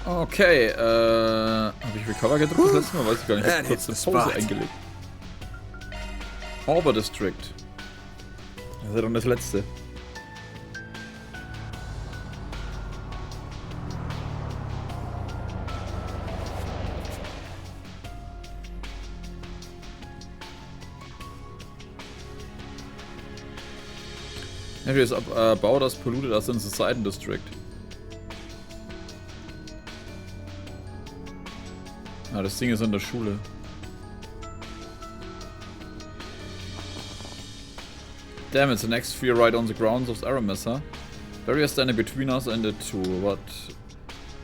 Okay, habe ich Recover gedrückt das letzte Mal? Weiß ich gar nicht. Ich habe kurz eine Pause eingelegt. Harbor District. Das ist ja dann das letzte. Areas about as polluted as in the Sidon District. Ah, das Ding ist in der Schule. Damn, it's the next sphere right on the grounds of Aramis, huh? Barrier standing between us and it too. What?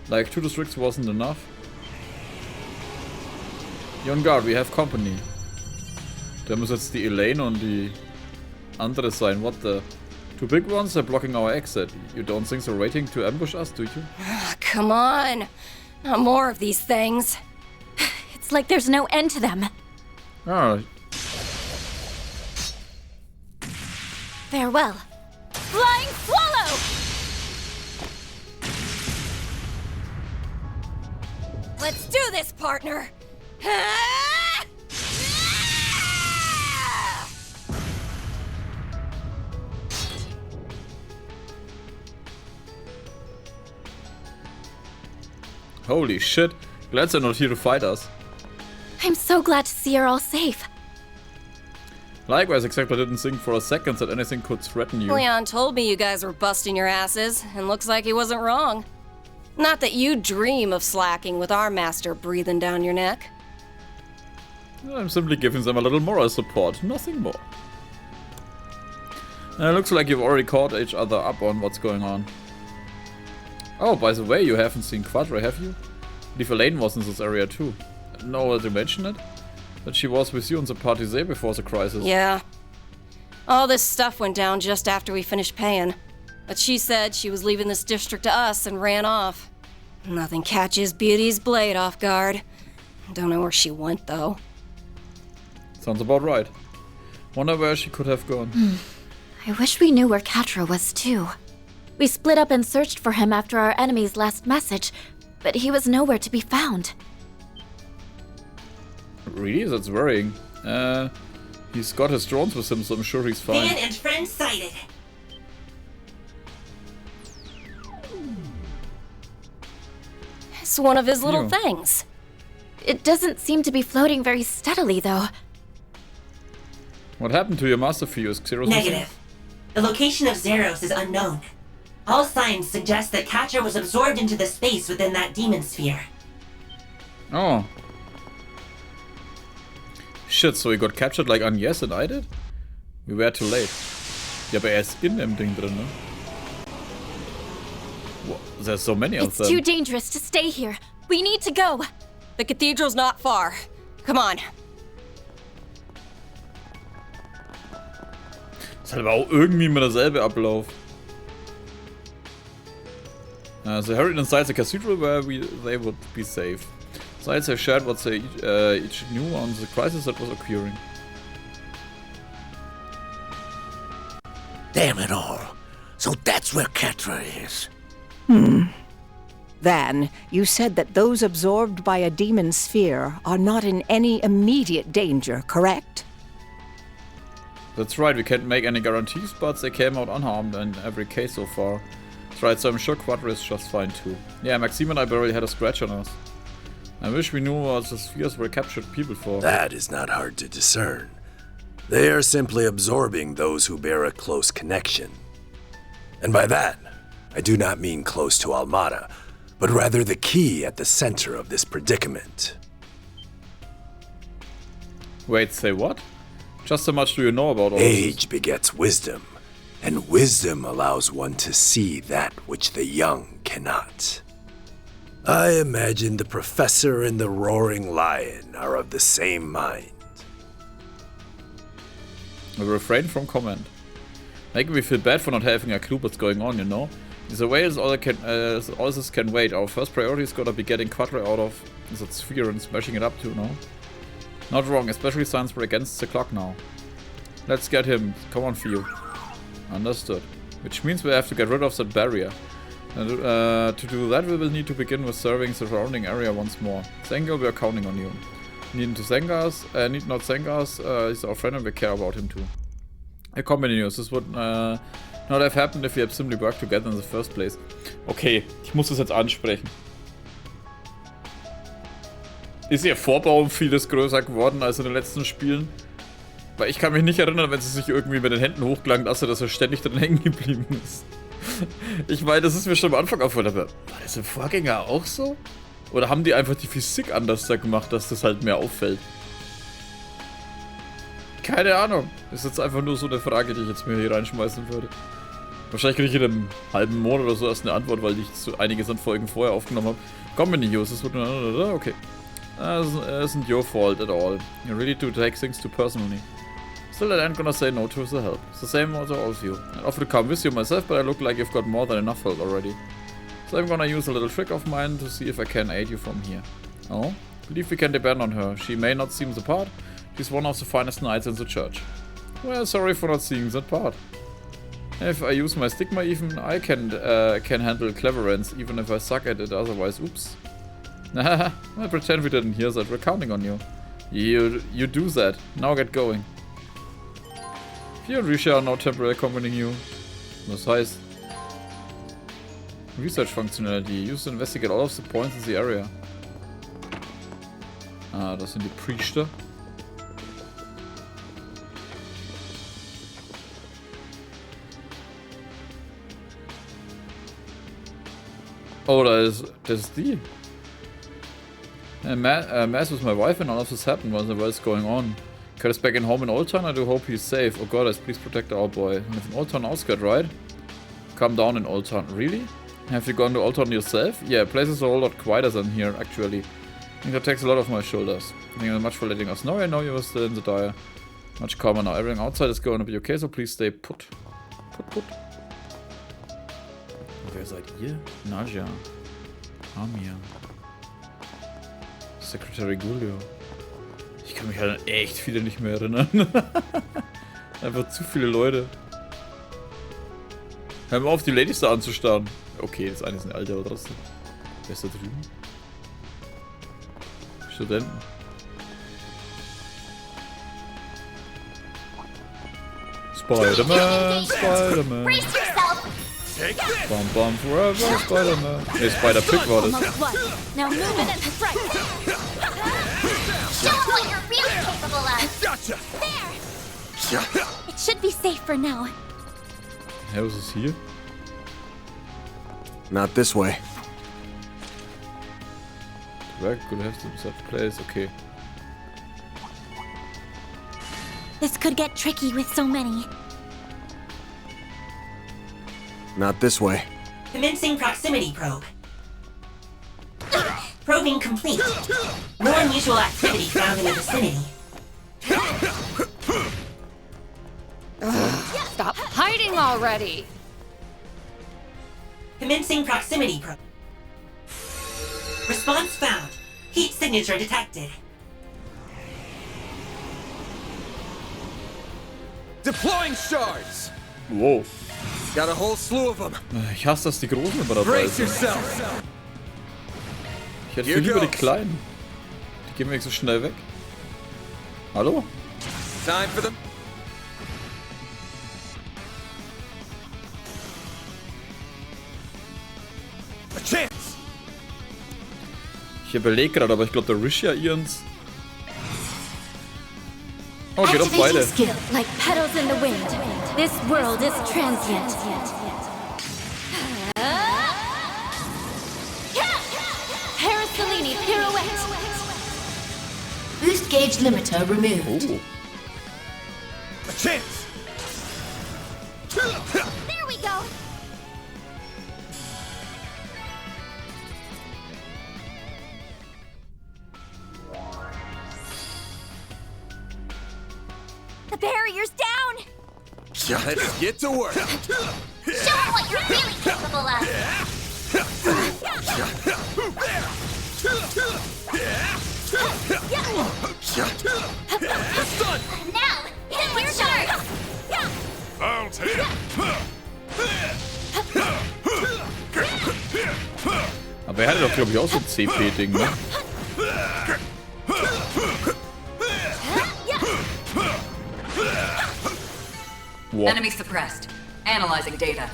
Like 2 districts wasn't enough? You're on guard, we have company. Da muss jetzt die Elaine und die andere sein. What the? 2 big ones are blocking our exit. You don't think they're waiting to ambush us, do you? Come on. Not more of these things. It's like there's no end to them. Ah. Farewell. Flying Swallow! Let's do this, partner. Holy shit. Glad they're not here to fight us. I'm so glad to see you're all safe. Likewise, except I didn't think for a second that anything could threaten you. Leon told me you guys were busting your asses, and looks like he wasn't wrong. Not that you dream of slacking with our master breathing down your neck. I'm simply giving them a little moral support, nothing more. And it looks like you've already caught each other up on what's going on. Oh, by the way, you haven't seen Quadra, have you? I believe Elaine was in this area too. No, did you mention it? That she was with you on the party day before the crisis. Yeah. All this stuff went down just after we finished paying. But she said she was leaving this district to us and ran off. Nothing catches Beauty's blade off guard. Don't know where she went, though. Sounds about right. Wonder where she could have gone. I wish we knew where Catra was, too. We split up and searched for him after our enemy's last message, but he was nowhere to be found. Really? That's worrying. He's got his drones with him, so I'm sure he's fine. Fan and friend sighted. It's one of his little things. It doesn't seem to be floating very steadily, though. What happened to your master Fuse? Xeros? Negative. The location of Zeros is unknown. All signs suggest that Catra was absorbed into the space within that demon sphere. Oh. Shit, so he got captured like NIS and I did? We were too late. Ja, aber er ist in dem Ding drin, ne? Whoa, there's so many of them. It's too dangerous to stay here. We need to go. The cathedral's not far. Come on. Ist halt aber auch irgendwie immer derselbe Ablauf. They hurried inside the cathedral where they would be safe. Sides have shared what they each knew on the crisis that was occurring. Damn it all. So that's where Catra is. Then, you said that those absorbed by a demon sphere are not in any immediate danger, correct? That's right, we can't make any guarantees, but they came out unharmed in every case so far. That's right, so I'm sure Quadra is just fine too. Yeah, Maxime and I barely had a scratch on us. I wish we knew what the spheres were captured people for. That is not hard to discern. They are simply absorbing those who bear a close connection. And by that, I do not mean close to Almata, but rather the key at the center of this predicament. Wait, say what? Just how much do you know about all Age begets wisdom, and wisdom allows one to see that which the young cannot. I imagine the professor and the roaring lion are of the same mind. I refrain from comment. Making me feel bad for not having a clue what's going on, you know? Either way, all this can wait. Our first priority is gonna be getting Quadra out of that sphere and smashing it up too, no? Not wrong, especially since we're against the clock now. Let's get him. Come on, Theo. Understood. Which means we have to get rid of that barrier. To do that, we will need to begin with surveying the surrounding area once more. Senga, we are counting on you. Need not thank us. He's our friend and we care about him too. Continues. This would not have happened if we had simply worked together in the first place. Okay, ich muss das jetzt ansprechen. Ist ihr Vorbau vieles größer geworden als in den letzten Spielen? Weil ich kann mich nicht erinnern, wenn sie sich irgendwie mit den Händen hochgelangt, dass er ständig drin hängen geblieben ist. Ich meine, das ist mir schon am Anfang aufgefallen, aber war das im Vorgänger auch so? Oder haben die einfach die Physik anders da gemacht, dass das halt mehr auffällt? Keine Ahnung. Ist jetzt einfach nur so eine Frage, die ich jetzt mir hier reinschmeißen würde. Wahrscheinlich kriege ich in einem halben Monat oder so erst eine Antwort, weil ich so einiges an Folgen vorher aufgenommen habe. Comedy News, das wird nur... Okay. Isn't your fault at all. You really do take things too personally. Still, I ain't gonna say no to the help. It's the same as all of you. I'd offer to come with you myself, but I look like you've got more than enough help already. So I'm gonna use a little trick of mine to see if I can aid you from here. Oh? Believe we can depend on her. She may not seem the part. She's one of the finest knights in the church. Well, sorry for not seeing that part. If I use my stigma even, I can handle cleverance, even if I suck at it otherwise. Oops. Nah, I pretend we didn't hear that. We're counting on you. You do that. Now get going. You and Risha are now temporarily accompanying you. Das heißt... Research functionality. Use to investigate all of the points in the area. Ah, das sind die Priester. Oh, das ist die. Mass with my wife and all of this happened while the world's going on. Curtis back in home in Old Town. I do hope he's safe. Oh God, please protect our boy. And if in Old Town outskirt, right? Come down in Old Town. Really? Have you gone to Old Town yourself? Yeah, places are a whole lot quieter than here, actually. I think that takes a lot off my shoulders. Thank you very much for letting us know. I know you were still in the dire. Much calmer now. Everything outside is going to be okay, so please stay put. Put. Wer seid ihr? Naja. Amir. Secretary Gulio. Ich kann mich an echt viele nicht mehr erinnern. Einfach zu viele Leute. Hör mal auf, die Ladies da anzustarren. Okay, das eine ist ein Alter, aber trotzdem. Wer ist da drüben? Studenten. Spider-Man, Spider-Man. Bum bum forever, Spider-Man. Ne, Spider-Pig war das. Now move it right. Show them what you're really capable of. Gotcha. There. It should be safe for now. Hä, was ist hier? Not this way. Zweig could have some place, okay. This could get tricky with so many. Not this way. Commencing proximity probe. Probing complete. No unusual activity found in the vicinity. Stop hiding already! Commencing proximity probe. Response found. Heat signature detected. Deploying shards. Wow. Got a whole slew of them. Ich hasse, dass die Großen immer dabei Brace sind. yourself. Ich hätte viel lieber die Kleinen. Die gehen weg so schnell weg. Hallo? Time for them. A chance. Ich überlege gerade, aber ich glaube, der Risha Ians. Oh, geht auf beide. Skill, like petals in the wind. This world is transient. Parasolini pirouette. Boost gauge limiter removed. Oh. A chance. There we go. The barrier's down. Let's get to work. Show them what you're really capable of. Now, hit with shards. I'll take it. Aber er hatte doch, glaube ich, auch so ein CP-Ding, ne? Wow. Enemy suppressed. Analyzing data.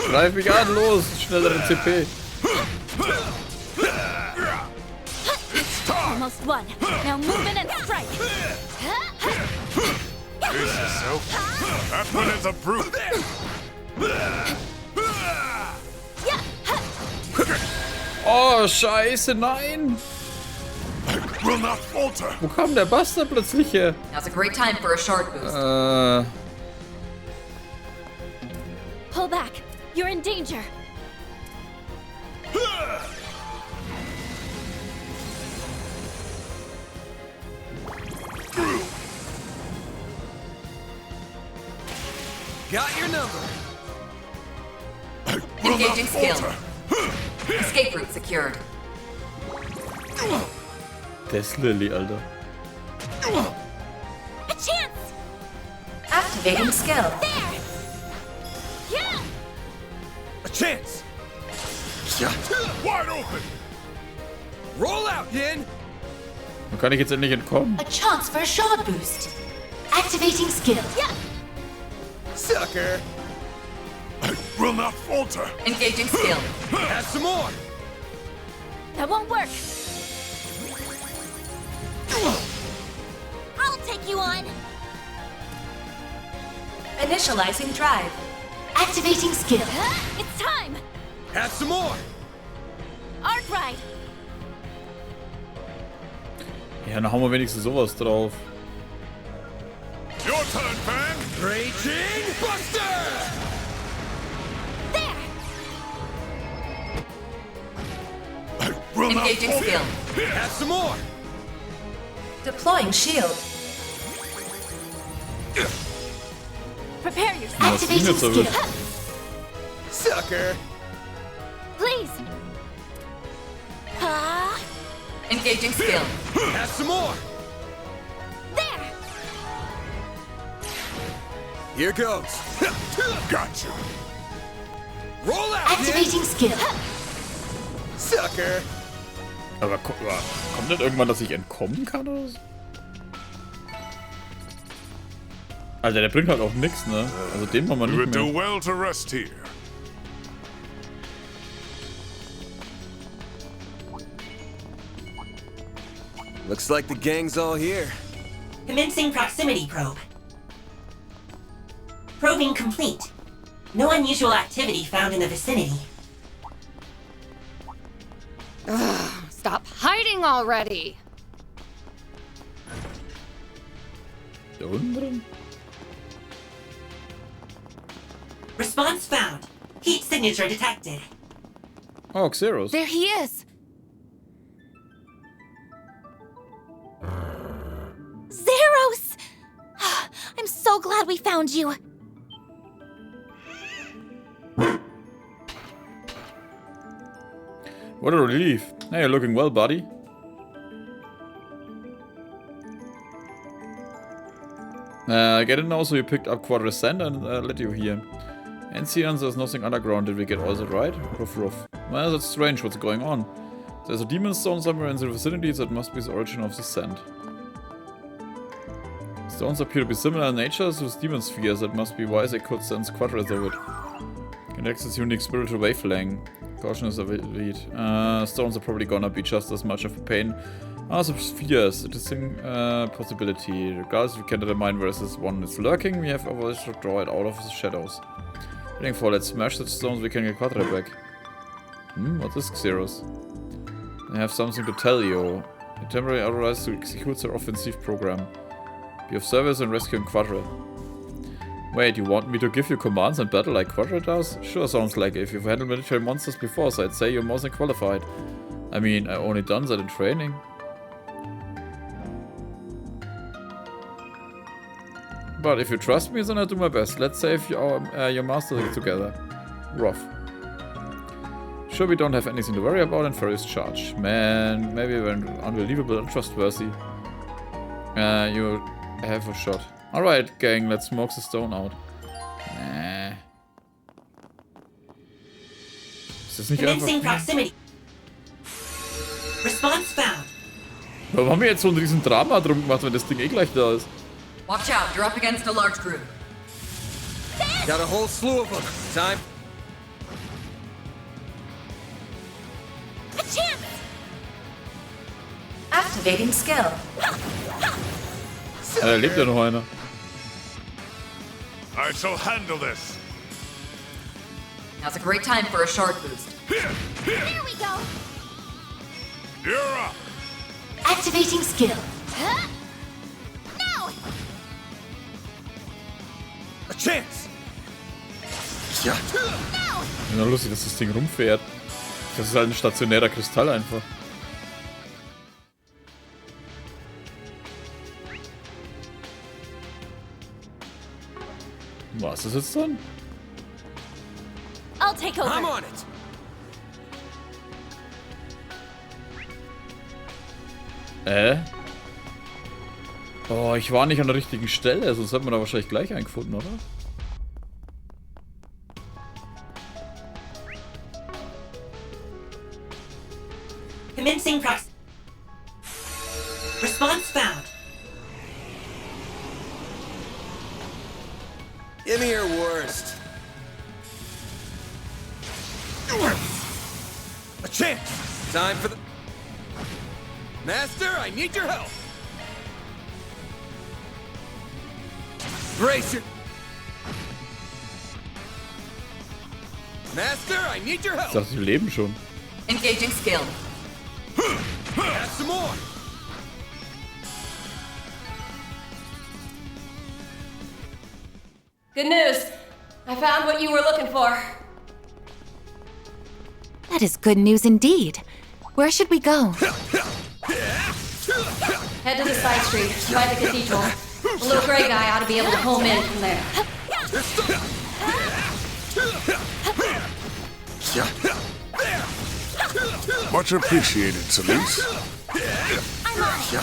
Greif mich an, los! Schnellere CP. Almost won. Now move in and strike. This is so. That one is a brute. Oh, scheiße, nein! Will not falter. Wo kam der Bastard plötzlich her? Now's a great time for a short boost. Pull back. You're in danger. Got your number. Engaging skill. Escape route secured. Das Lilly, Alter. A chance! Activating skill. There! Yeah! A chance. Wide open. Roll out, Yin. Wo kann ich jetzt endlich entkommen? A chance for a short boost. Activating skill. Yeah! Sucker. Will not falter. Engaging skill. Have some more. That won't work. I'll take you on. Initializing drive. Activating skill. It's time. Have some more. Arkride. Ja, dann haben wir wenigstens sowas drauf. Your turn, fan. Raging Buster. There! Will not Engaging falter. skill. Have some more. Deploying shield. Prepare yourself. Was ist denn Activating jetzt so? skill. Sucker. Please. Ah, Engaging skill. Have some more. there! Here goes. Gotcha. Roll out, Yin. Activating skill. Sucker. Aber kommt nicht irgendwann, dass ich entkommen kann oder so? Alter, der bringt halt auch nix, ne? Also den machen wir You would nicht do mehr. well to rest here. Looks like the gang's all here. Commencing proximity probe. Probing complete. No unusual activity found in the vicinity. Stop hiding already! Da unten drin? Response found. Heat signature detected. Oh, Xeros. There he is! Zeros! I'm so glad we found you. What a relief. Hey, you're looking well, buddy. Get it now, so you picked up Quadracent and let you here. And see, there's nothing underground. Did we get all that right? Ruff, ruff. Well, that's strange. What's going on? There's a demon stone somewhere in the vicinity that must be the origin of the scent. Stones appear to be similar in nature to the demon spheres. That must be why they could sense quadrants of it. Connects its unique spiritual wavelength. Caution is a lead. Stones are probably gonna be just as much of a pain as the spheres. A distinct possibility. Regardless if we can determine where this one is lurking, we have always to draw it out of the shadows. Waiting for, let's smash the stones, we can get Quadra back. What is Xeros? I have something to tell you. You temporarily authorized to execute their offensive program. Be of service in rescuing Quadra. Wait, you want me to give you commands and battle like Quadra does? Sure, sounds like it. If you've handled military monsters before, so I'd say you're more than qualified. I mean, I only done that in training. But if you trust me, then I'll do my best. Let's save your master together. Rough. Sure, we don't have anything to worry about in Ferry's charge. Man, maybe when unbelievable and trustworthy. You have a shot. Alright, gang, let's smoke the stone out. Nee. Ist das nicht Commencing einfach... proximity. Response found. Warum haben wir jetzt so ein riesen Drama drum gemacht, wenn das Ding eh gleich da ist? Watch out, you're up against a large group. Got a whole slew of them. Time. A chance! Activating skill. Da lebt ja noch einer. I shall handle this. Now's a great time for a shard boost. There we go! You're up. Activating skill. Huh? No! A chance. No! Ja, lustig, dass das Ding rumfährt. Das ist halt ein stationärer Kristall einfach. Was ist das jetzt dann? I'll take over. I'm on it. Oh, ich war nicht an der richtigen Stelle, sonst hätten wir da wahrscheinlich gleich eingefunden, oder? Commencing prox. Response found. Give me your worst. A chance. Time for the... Master, I need your help. Brace your... Master, I need your Ich help. dachte, die leben schon. Engaging skill. Have some more. Good news. I found what you were looking for. That is good news indeed. Where should we go? Head to the side street, by the cathedral. The little gray guy ought to be able to home in from there. Much appreciated, Celeste. I'm on it.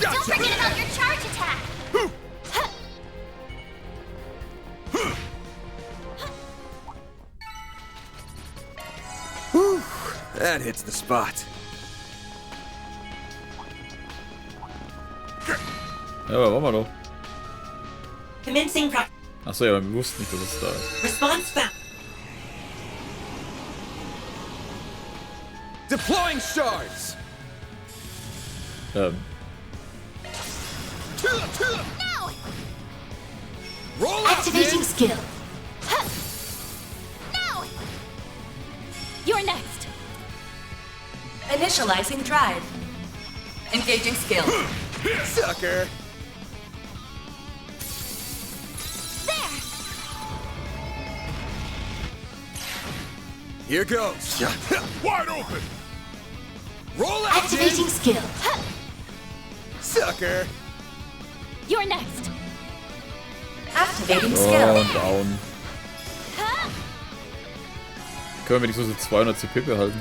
Don't forget about your charge attack. Whew, that hits the spot. Ja, aber waren wir doch. Commencing prox. Achso, ja, wir wussten nicht, dass es da ist. Response found. Deploying shards. No! Roll out, Activating kid. skill. No! You're next. Initializing drive. Engaging skill. Sucker. There! Here goes. Wide open. Roll out, Activating kid. skill. Sucker. You're next. Activating Oh, skill. down. Können wir wenigstens so 200 CP behalten?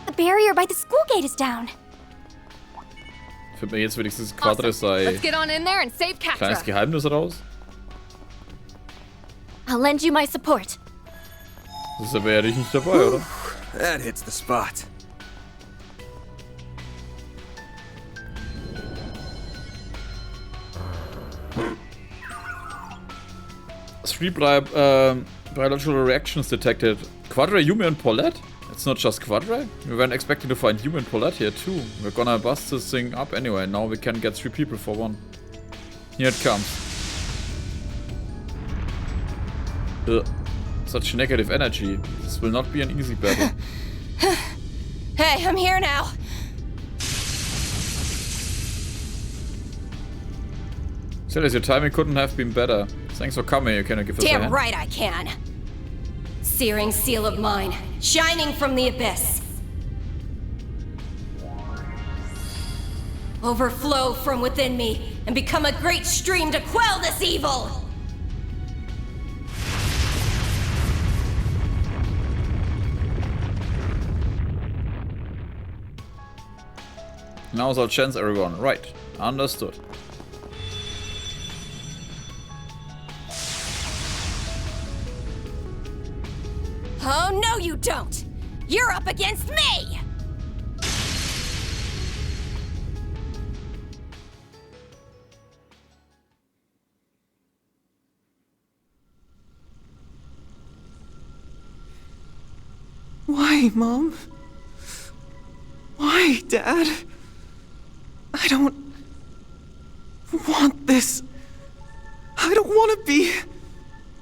The barrier by the school gate is down. Findet man jetzt wenigstens Quadre sei Let's get on in there and save kleines Catra. Geheimnis raus? I'll lend you my support. Das ist aber ja nicht dabei, oder? That hits the spot. Three biological reactions detected. Quadre, Yumi and Paulette? It's not just Quadre? We weren't expecting to find Yumi and Paulette here too. We're gonna bust this thing up anyway. Now we can get 3 people for one. Here it comes. Ugh. Such negative energy. This will not be an easy battle. Hey, I'm here now. Silas, your timing couldn't have been better. Thanks for coming. You can give us a Damn hand. right I can. Searing seal of mine, shining from the abyss. Overflow from within me and become a great stream to quell this evil. Now's our chance, everyone. Right. Understood. Oh, no you don't! You're up against me! Why, Mom? Why, Dad? I don't want this. I don't want to be...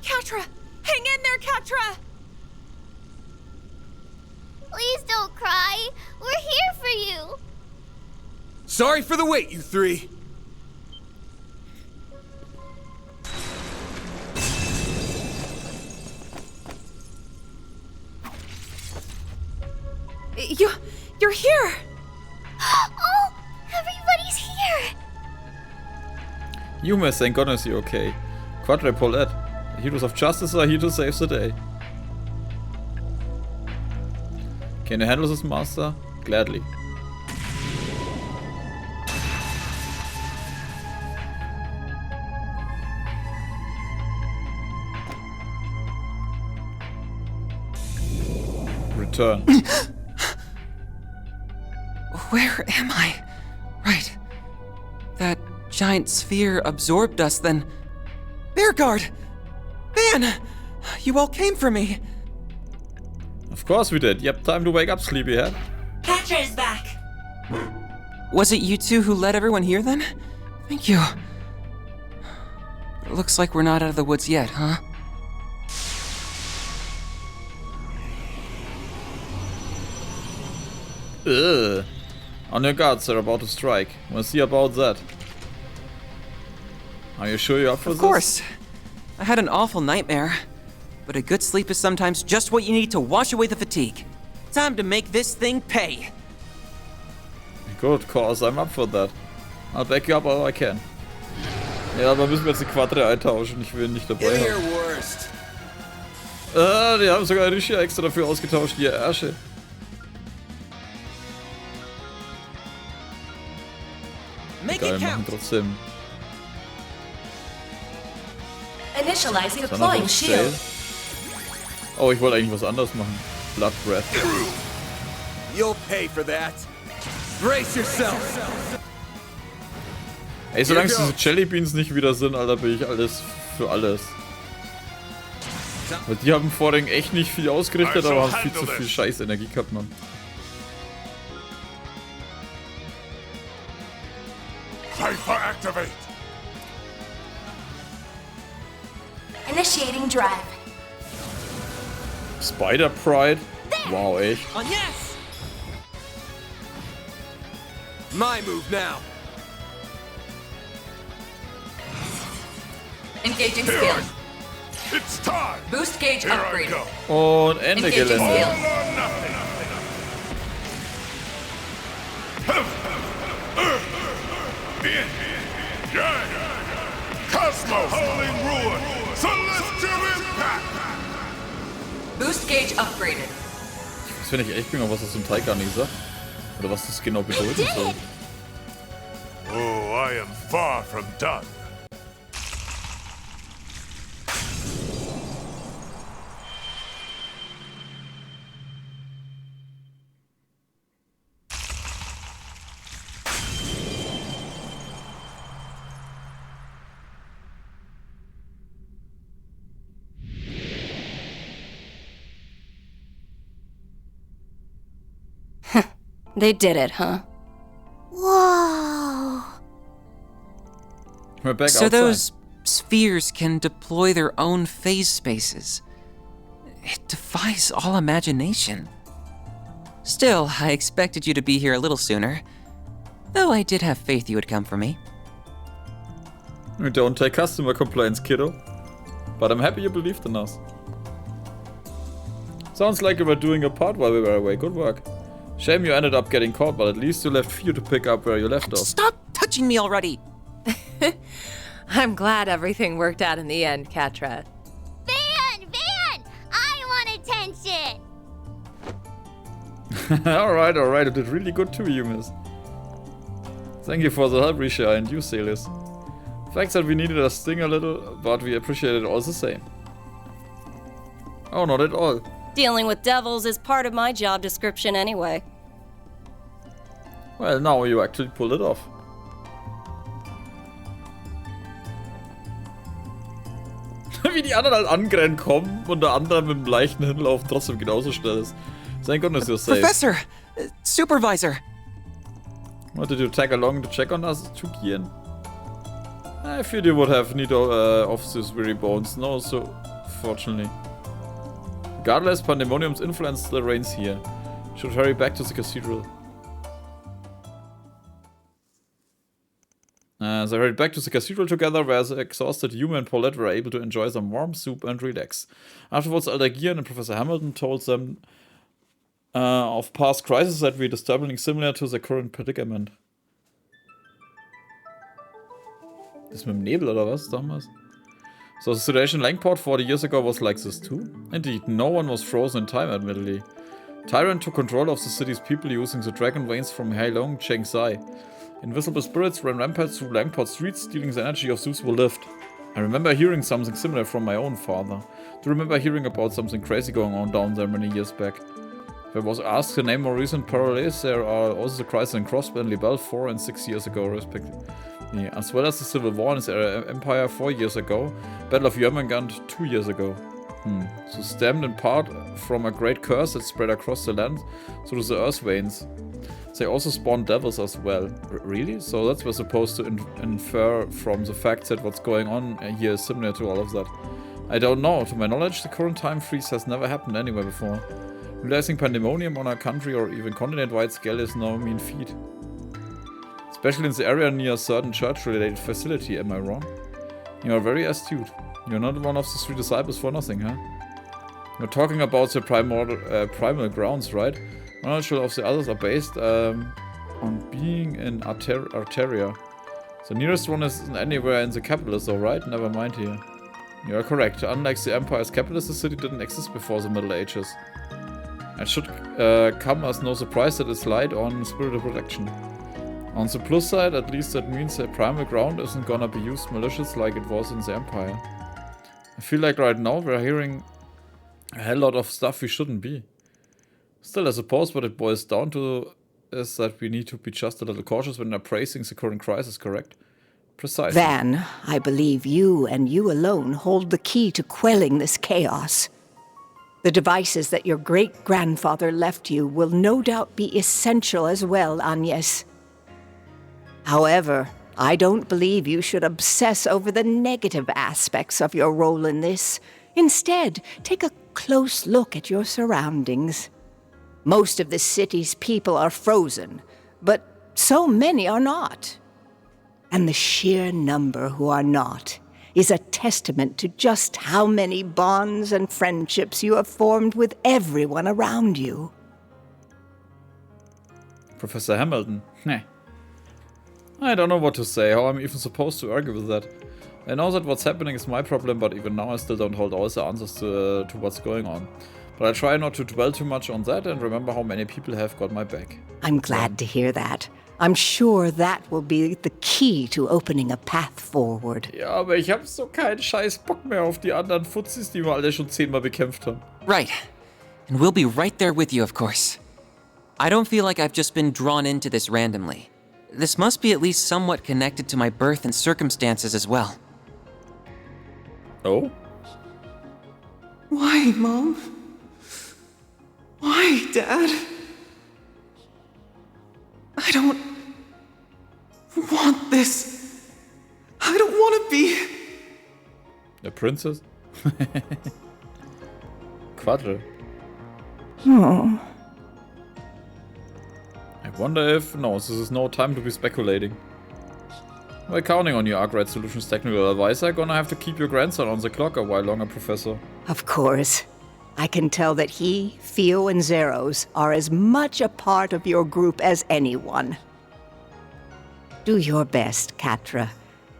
Catra! Hang in there, Catra! Please don't cry. We're here for you. Sorry for the wait, you three. You're here! Oh, everybody's here! Yume, thank goodness you're okay. Quadre Paulette. The heroes of justice are here to save the day. Can you handle this, master? Gladly. Return. Where am I? Right. That giant sphere absorbed us, then... Bearguard! Van! You all came for me! Of course we did. Yep, time to wake up, sleepyhead. Catra is back. Was it you two who led everyone here, then? Thank you. It looks like we're not out of the woods yet, huh? Ugh. On your guards, they're about to strike. We'll see about that. Are you sure you're up for this? Of course. I had an awful nightmare. But a good sleep is sometimes just what you need to wash away the fatigue. Time to make this thing pay. Good, cause I'm up for that. I'll back you up all I can. Ja, aber müssen wir jetzt die Quadre eintauschen. Ich will ihn nicht dabei haben. Die haben sogar Risha extra dafür ausgetauscht, die Ärsche. Geil, machen trotzdem. Initializing deploying shield. Oh, ich wollte eigentlich was anderes machen. Blood Breath. You'll pay for that. Brace yourself. Ey, solange es diese Jellybeans nicht wieder sind, Alter, bin ich alles für alles. Weil die haben vorhin echt nicht viel ausgerichtet, aber haben viel zu viel Scheiß-Energie gehabt, Mann. Cipher activate. Initiating drive. Spider Pride? Wow, echt. On yes! My move now. Engaging skill. It's time. Boost gauge Here upgrade. I go. Und Ende Engaging Gelände. skill. All or nothing. Cosmos holding ruin. Celestial impact. Boost gauge upgraded. Das finde ich echt genau, was das zum Teil gar nicht sagt. Oder was das genau bedeuten soll. Oh, I am far from done. They did it, huh? Whoa. We're back So outside. those spheres can deploy their own phase spaces. It defies all imagination. Still, I expected you to be here a little sooner. Though I did have faith you would come for me. We don't take customer complaints, kiddo. But I'm happy you believed in us. Sounds like you were doing your part while we were away. Good work. Shame you ended up getting caught, but at least you left few to pick up where you left off. Stop touching me already! I'm glad everything worked out in the end, Catra. Van! I want attention! Alright, you did really good too, you miss. Thank you for the help, Risha, and you, Celis. Fact that we needed a sting a little, but we appreciate it all the same. Oh, not at all. Dealing with devils is part of my job description anyway. Well, now you actually pulled it off. Wie die anderen halt angerannt kommen und der andere mit dem leichten Hinlauf trotzdem genauso schnell ist. Thank goodness you're safe. Professor! Supervisor! What did you tag along to check on us, Chukian? I feared you would have need of these very bones. No, so fortunately. Regardless, Pandemonium's influence still reigns here. Should hurry back to the cathedral. They hurried back to the cathedral together, where the exhausted Yuma and Paulette were able to enjoy some warm soup and relax. Afterwards, Aldergian and Professor Hamilton told them of past crises that were disturbingly similar to the current predicament. Das mit dem Nebel oder was damals? So the situation in Langport 40 years ago was like this too? Indeed, no one was frozen in time admittedly. Tyrant took control of the city's people using the dragon veins from Heilong Chengsai. Invisible spirits ran rampant through Langport streets, stealing the energy of those who lived. I remember hearing something similar from my own father. Do remember hearing about something crazy going on down there many years back. If I was asked to name more recent parallels, there are also the crisis in Crossby and Libelle 4 and 6 years ago, respectively, as well as the Civil War in the Empire 4 years ago, Battle of Jörmungand 2 years ago. So stemmed in part from a great curse that spread across the land through the earth veins. They also spawned devils as well. Really? So that's we're supposed to infer from the fact that what's going on here is similar to all of that. I don't know. To my knowledge, the current time freeze has never happened anywhere before. Realizing pandemonium on a country or even continent-wide scale is no mean feat. Especially in the area near a certain church-related facility, am I wrong? You are very astute. You're not one of the 3 disciples for nothing, huh? We're talking about the primal grounds, right? Knowledge of the others are based on being in Arteria. The nearest one isn't anywhere in the capital, though, right? Never mind here. You are correct. Unlike the Empire's capital, the city didn't exist before the Middle Ages. It should come as no surprise that it's light on spiritual protection. On the plus side, at least that means the primal ground isn't gonna be used malicious like it was in the Empire. I feel like right now we're hearing a hell lot of stuff we shouldn't be. Still, I suppose what it boils down to is that we need to be just a little cautious when appraising the current crisis, correct? Precisely. Van, I believe you and you alone hold the key to quelling this chaos. The devices that your great-grandfather left you will no doubt be essential as well, Agnes. However, I don't believe you should obsess over the negative aspects of your role in this. Instead, take a close look at your surroundings. Most of the city's people are frozen, but so many are not. And the sheer number who are not is a testament to just how many bonds and friendships you have formed with everyone around you. Professor Hamilton? Nah. I don't know what to say, how I'm even supposed to argue with that. I know that what's happening is my problem, but even now I still don't hold all the answers to what's going on. But I try not to dwell too much on that and remember how many people have got my back. I'm glad to hear that. I'm sure that will be the key to opening a path forward. Ja, aber ich hab so keinen scheiß Bock mehr auf die anderen Fuzis, die wir alle schon 10-mal bekämpft haben. Right. And we'll be right there with you, of course. I don't feel like I've just been drawn into this randomly. This must be at least somewhat connected to my birth and circumstances as well. Oh? Why, Mom? Why, Dad? I don't want this. I don't want to be... The princess? Quadre. Oh. I wonder if... No, this is no time to be speculating. We're counting on you, Arkride Solutions technical advisor. Gonna have to keep your grandson on the clock a while longer, Professor. Of course. I can tell that he, Theo, and Zeros are as much a part of your group as anyone. Do your best, Catra,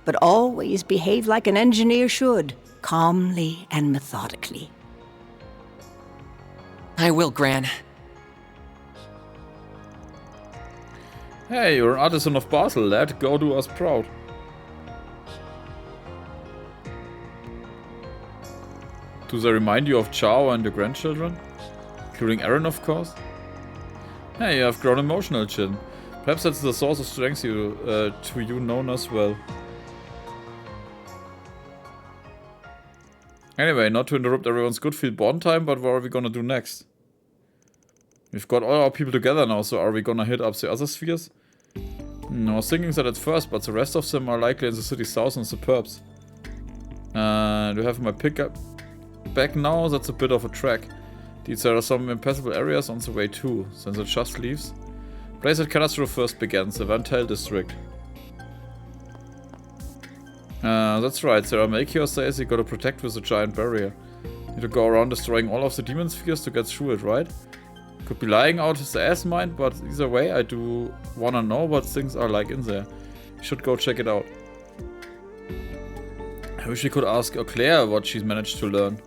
but always behave like an engineer should, calmly and methodically. I will, Gran. Hey, you're an artisan of Basel, lad. Go do us proud. Do they remind you of Chao and your grandchildren? Including Aaron, of course? Hey, you have grown emotional, Jin. Perhaps that's the source of strength to you known as well. Anyway, not to interrupt everyone's good field born time, but what are we gonna do next? We've got all our people together now, so are we gonna hit up the other spheres? I was thinking that at first, but the rest of them are likely in the city south and suburbs. Do you have my pickup back now? That's a bit of a trek. There are some impassable areas on the way too, since it just leaves. Place that catastrophe first begins, the Vantel district. That's right, Sarah Melchior says you gotta protect with a giant barrier. You need to go around destroying all of the demon spheres to get through it, right? Could be lying out his ass mind, but either way I do wanna know what things are like in there. You should go check it out. I wish we could ask Claire what she's managed to learn.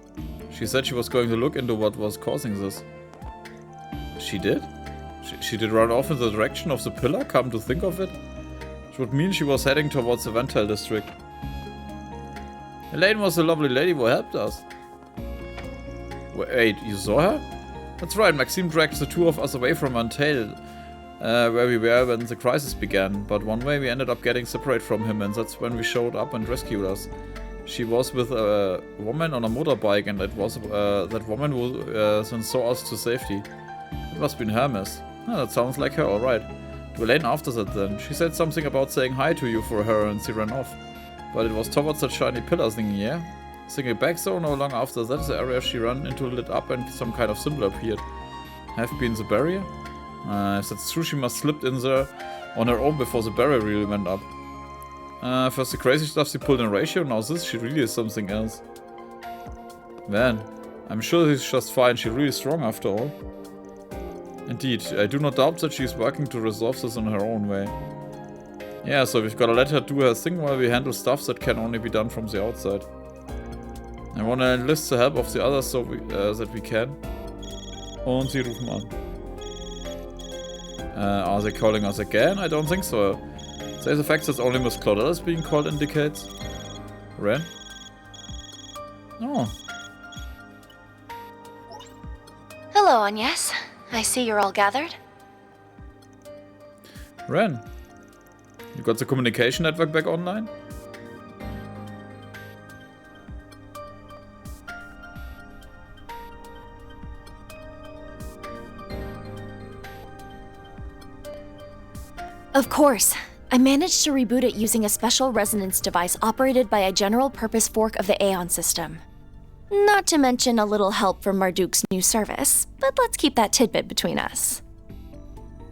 She said she was going to look into what was causing this. She did? She did run off in the direction of the pillar, come to think of it? Which would mean she was heading towards the Vantel district. Elaine was the lovely lady who helped us. Wait, you saw her? That's right, Maxime dragged the two of us away from Vantel, where we were when the crisis began. But one way we ended up getting separate from him, and that's when we showed up and rescued us. She was with a woman on a motorbike, and it was that woman who then saw us to safety. It must have been Hermes. Oh, that sounds like her, alright. To Elaine after that then. She said something about saying hi to you for her and she ran off. But it was towards that shiny pillar thingy, yeah? Thinking back so, no long after that, the area she ran into lit up and some kind of symbol appeared. Have been the barrier? If that's true, she must have slipped in there on her own before the barrier really went up. First the crazy stuff she pulled in ratio, now this, she really is something else. Man, I'm sure she's just fine, she's really strong after all. Indeed, I do not doubt that she's working to resolve this in her own way. Yeah, so we've gotta let her do her thing while we handle stuff that can only be done from the outside. I wanna enlist the help of the others so that we can. Und sie rufen an. Are they calling us again? I don't think so. Say the fact that only Miss Claudette is being called indicates. Ren? Oh. Hello, Agnes. I see you're all gathered. Ren, you got the communication network back online? Of course. I managed to reboot it using a special resonance device operated by a general-purpose fork of the Aeon system. Not to mention a little help from Marduk's new service, but let's keep that tidbit between us.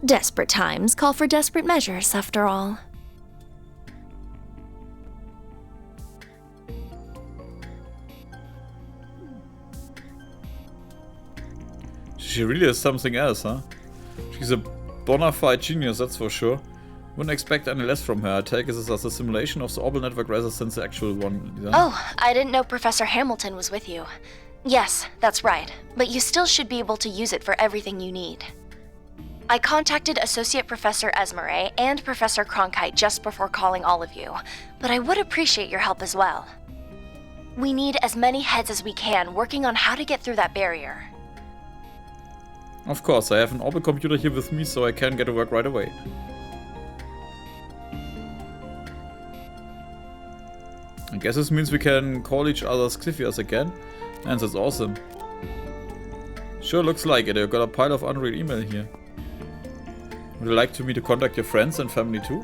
Desperate times call for desperate measures, after all. She really is something else, huh? She's a bona fide genius, that's for sure. Wouldn't expect any less from her. I take this as a simulation of the orbital network rather than the actual one. Yeah? Oh, I didn't know Professor Hamilton was with you. Yes, that's right, but you still should be able to use it for everything you need. I contacted Associate Professor Esmeré and Professor Cronkite just before calling all of you, but I would appreciate your help as well. We need as many heads as we can working on how to get through that barrier. Of course, I have an orbital computer here with me, so I can get to work right away. I guess this means we can call each other's Xiphias again, and that's awesome. Sure looks like it, I've got a pile of unread email here. Would you like me to contact your friends and family too?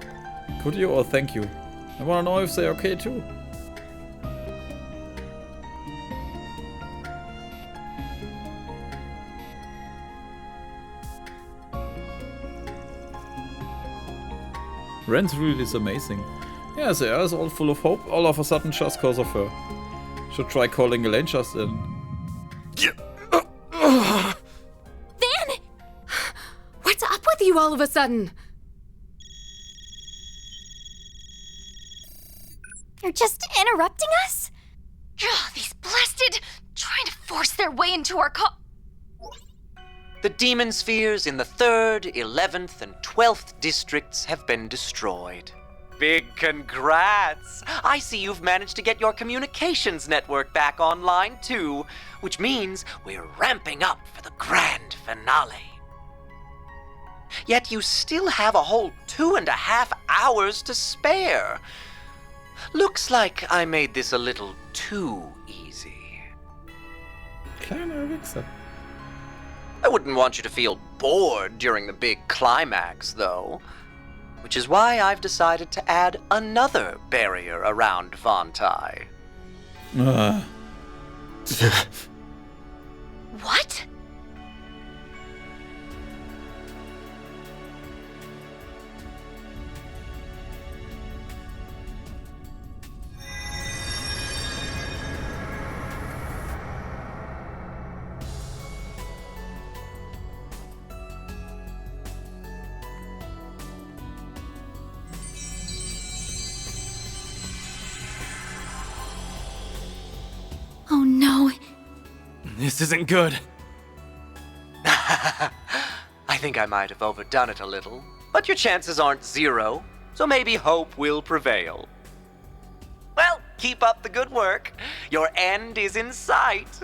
Could you, or thank you? I wanna know if they're okay too. Ren's really is amazing. Yeah, they are all full of hope, all of a sudden just cause of her. Should try calling Elaine just in. Van! What's up with you all of a sudden? You're just interrupting us? Ugh, these blasted... trying to force their way into our The demon spheres in the 3rd, 11th, and 12th districts have been destroyed. Big congrats! I see you've managed to get your communications network back online too, which means we're ramping up for the grand finale. Yet you still have a whole 2.5 hours to spare. Looks like I made this a little too easy. Kleiner Wichser. I wouldn't want you to feel bored during the big climax, though. Which is why I've decided to add another barrier around Vontai. What? Oh no. This isn't good. I think I might have overdone it a little, but your chances aren't 0, so maybe hope will prevail. Well, keep up the good work. Your end is in sight.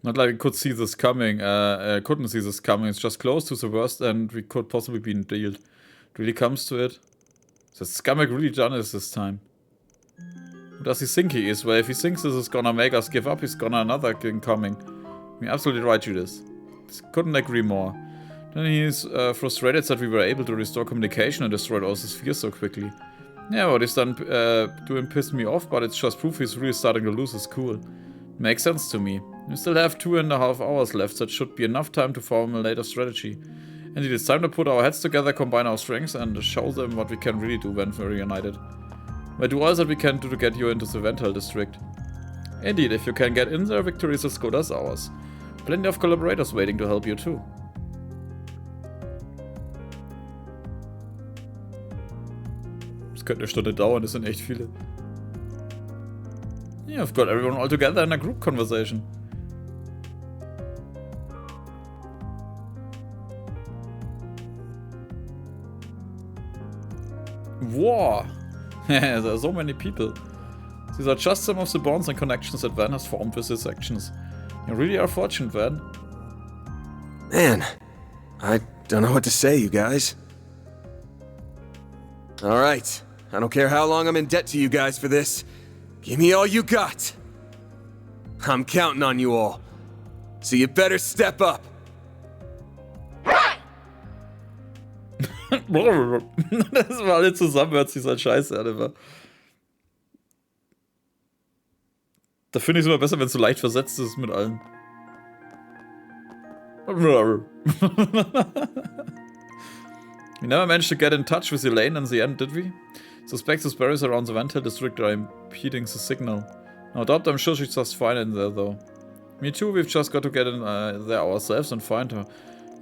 Not like we could see this coming, couldn't see this coming. It's just close to the worst and we could possibly be dealt. It really comes to it. The scummag really done it this time. Who does he think he is? Well, if he thinks this is gonna make us give up, he's gonna another thing coming. You're absolutely right, Judas. Couldn't agree more. Then he's frustrated that we were able to restore communication and destroyed all his fears so quickly. Yeah, what he's done doing pissed me off, but it's just proof he's really starting to lose his cool. Makes sense to me. We still have 2.5 hours left, that should be enough time to formulate a strategy. Indeed, it's time to put our heads together, combine our strengths, and show them what we can really do when we're united. We'll do all that we can do to get you into the Vental district. Indeed, if you can get in there, victory is as good as ours. Plenty of collaborators waiting to help you too. Das könnte eine Stunde dauern, das sind echt viele. Yeah, I've got everyone all together in a group conversation. War! There are so many people. These are just some of the bonds and connections that Van has formed with his actions. You really are fortunate, Van. Man, I don't know what to say, you guys. Alright, I don't care how long I'm in debt to you guys for this. Give me all you got. I'm counting on you all. So you better step up. Das war alle zusammen, hört sich so scheiße an, immer. Da finde ich es immer besser, wenn es so leicht versetzt ist mit allen. We never managed to get in touch with Elaine in the end, did we? Suspect those barriers around the Vental district are impeding the signal. No doubt, I'm sure she's just fine in there, though. Me too, we've just got to get in there ourselves and find her.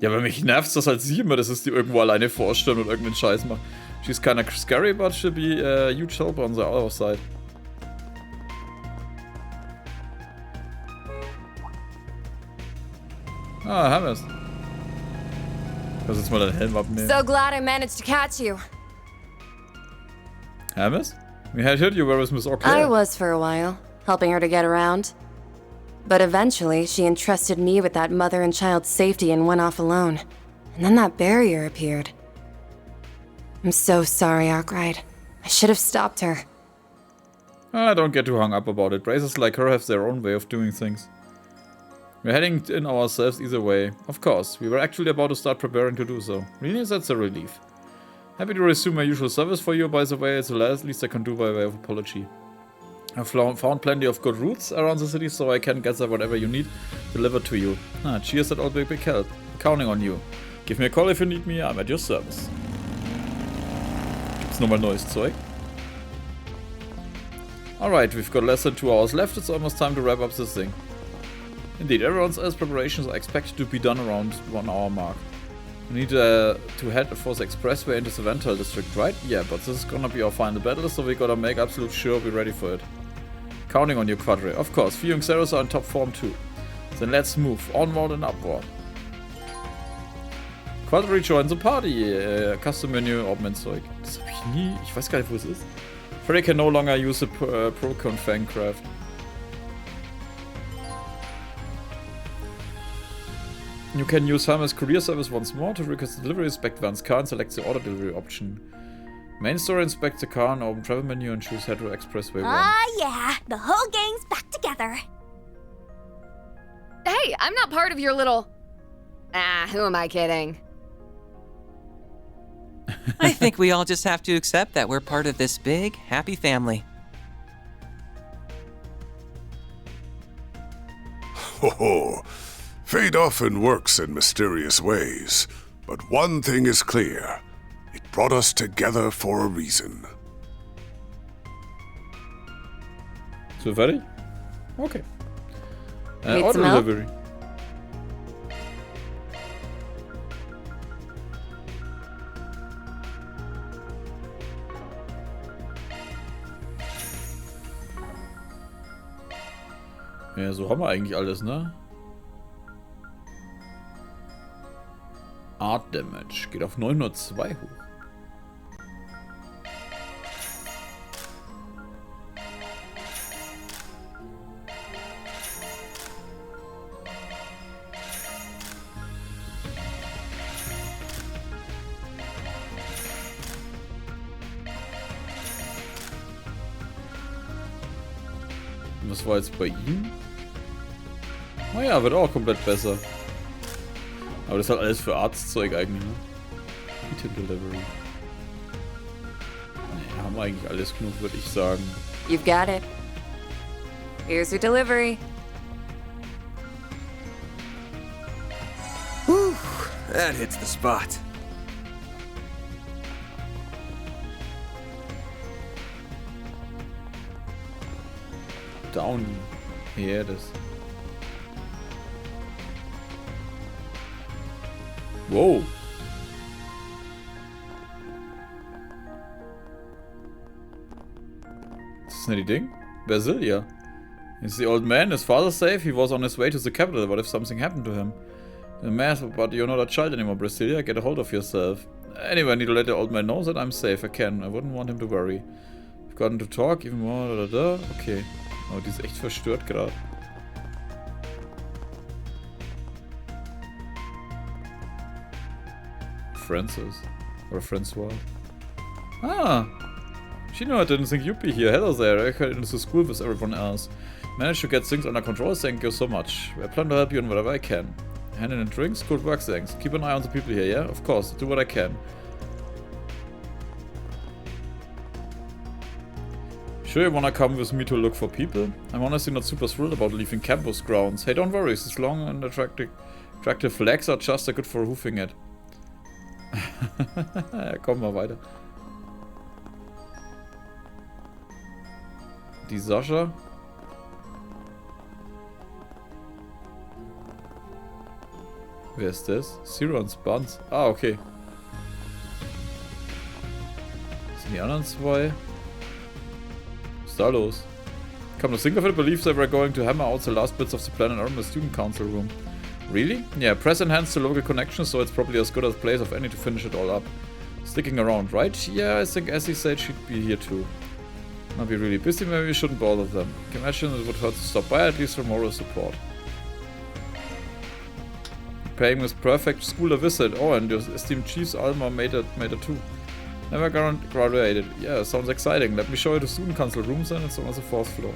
Ja, aber mich nervt das halt sie immer, dass es die irgendwo alleine vorstellen und irgendeinen Scheiß macht. She's kinda scary, but she'll be a huge help on the other side. Ah, Hammes. Lass jetzt mal deinen Helm abnehmen. So glad I managed to catch you. Hammes? We had heard you were with Miss O'Clair. I was for a while, helping her to get around. But eventually, she entrusted me with that mother and child safety and went off alone. And then that barrier appeared. I'm so sorry, Arkride. I should have stopped her. Don't get too hung up about it. Races like her have their own way of doing things. We're heading in ourselves either way. Of course, we were actually about to start preparing to do so. Really, that's a relief. Happy to resume my usual service for you, by the way. It's the least I can do by way of apology. I've found plenty of good routes around the city, so I can gather whatever you need delivered to you. Cheers, that all big help. Counting on you. Give me a call if you need me, I'm at your service. Gibt's nochmal neues Zeug? Alright, we've got less than 2 hours left, it's almost time to wrap up this thing. Indeed, everyone's preparations are expected to be done around 1 hour mark. We need to head for the expressway into the Vental district, right? Yeah, but this is gonna be our final battle, so we gotta make absolute sure we're ready for it. Counting on you, Quadri. Of course, few young Zeros are in top form too. Then let's move onward and upward. Quadri joins the party. Custom Menu, Open-Zeug. Das hab ich nie. Ich weiß gar nicht, wo es ist. Freddy can no longer use the Procon Fangcraft. You can use Hermes Courier Service once more to request the delivery, inspect Van's car and select the order delivery option. Main story, inspect the car and open travel menu and choose Hetero Expressway 1. Ah, yeah, the whole gang's back together. Hey, I'm not part of your little... who am I kidding? I think we all just have to accept that we're part of this big, happy family. Ho ho. Fate often works in mysterious ways, but one thing is clear. It brought us together for a reason. So fertig? Okay. Need Order some help? delivery. Ja, so haben wir eigentlich alles, ne? Art Damage geht auf 902 hoch. Und was war jetzt bei ihm? Naja, wird auch komplett besser. Aber das ist halt alles für Arztzeug eigentlich, ne? Item Delivery. Ne, haben wir eigentlich alles genug, würde ich sagen. You've got it. Here's your delivery. Whew, that hits the spot. Down. Ja, das. Wow. Das ist nicht die Ding? Basilia. Is the old man, his father safe? He was on his way to the capital. What if something happened to him? The math, but you're not a child anymore, Brasilia. Get a hold of yourself. Anyway, I need to let the old man know that I'm safe. I can. I wouldn't want him to worry. I've gotten to talk even more. Okay. Oh, die ist echt verstört gerade. Francis. Or Francois. Ah! She knew I didn't think you'd be here. Hello there. I got into school with everyone else. Managed to get things under control. Thank you so much. I plan to help you in whatever I can. Handing in drinks? Good work, thanks. Keep an eye on the people here, yeah? Of course. Do what I can. Sure you wanna come with me to look for people? I'm honestly not super thrilled about leaving campus grounds. Hey, don't worry. These long and attractive legs are just good for hoofing it. Ja, komm mal weiter. Die Sascha. Wer ist das? Zero und Buns. Ah, okay. Was sind die anderen zwei? Was ist da los? Come to think of it, believes that we're going to hammer out the last bits of the plan and in the student council room. Really? Yeah, press enhance the local connections, so it's probably as good a place of any to finish it all up. Sticking around, right? Yeah, I think Essie said she'd be here too. Might be really busy, maybe we shouldn't bother them. Can imagine it would hurt to stop by, at least for moral support. Paying with perfect school a visit. Oh, and your esteemed chief's Alma made it too. Never graduated. Yeah, sounds exciting. Let me show you the student council rooms and it's on the 4th floor.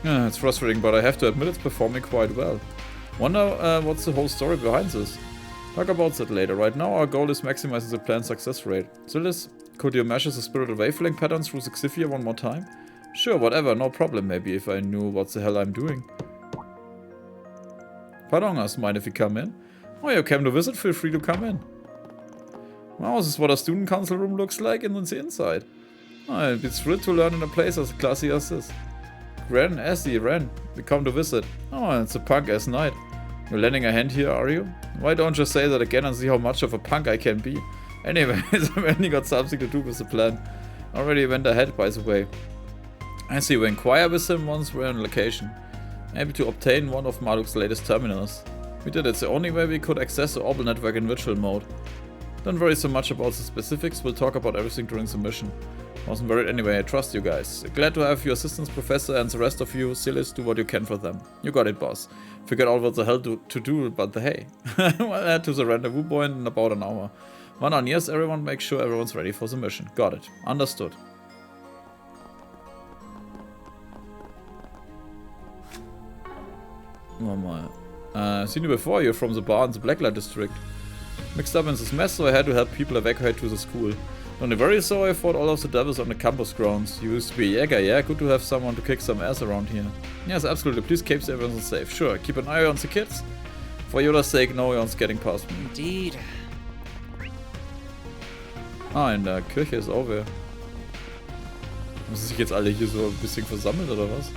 Yeah, it's frustrating, but I have to admit it's performing quite well. Wonder what's the whole story behind this. Talk about that later. Right now our goal is maximizing the plan's success rate. Silas, could you measure the spiritual wavelength pattern through the Xifia one more time? Sure, whatever, no problem. Maybe if I knew what the hell I'm doing. Pardon us, mind if we come in? Oh, you came to visit? Feel free to come in. Wow, this is what a student council room looks like in the inside. I'd be thrilled to learn in a place as classy as this. Ren, Essie, Ren, we come to visit. Oh, it's a punk-ass night. You're lending a hand here, are you? Why don't you say that again and see how much of a punk I can be? Anyways, I've only got something to do with the plan. Already went ahead, by the way. I see, we inquire with him once we're on location. Maybe to obtain one of Marduk's latest terminals. We did it, it's the only way we could access the orbital network in virtual mode. Don't worry so much about the specifics, we'll talk about everything during the mission. Wasn't worried anyway, I trust you guys. Glad to have your assistants, Professor, and the rest of you. Silas, do what you can for them. You got it, boss. Figured out what the hell to do, but hey. We'll head to the rendezvous point in about an hour. 1 on yes, everyone, make sure everyone's ready for the mission. Got it. Understood. Nochmal. Seen you before, you're from the bar in the Blacklight district. Mixed up in this mess, so I had to help people evacuate to the school. Don't be very so, I fought all of the devils on the campus grounds. You used to be a Jäger, yeah? Good to have someone to kick some ass around here. Yes, absolutely, please keep everyone safe. Sure, keep an eye on the kids. For Yoda's sake, no one's getting past me. Indeed. Ah, in der Kirche ist auch wer. Müssen sich jetzt alle hier so ein bisschen versammelt, oder was?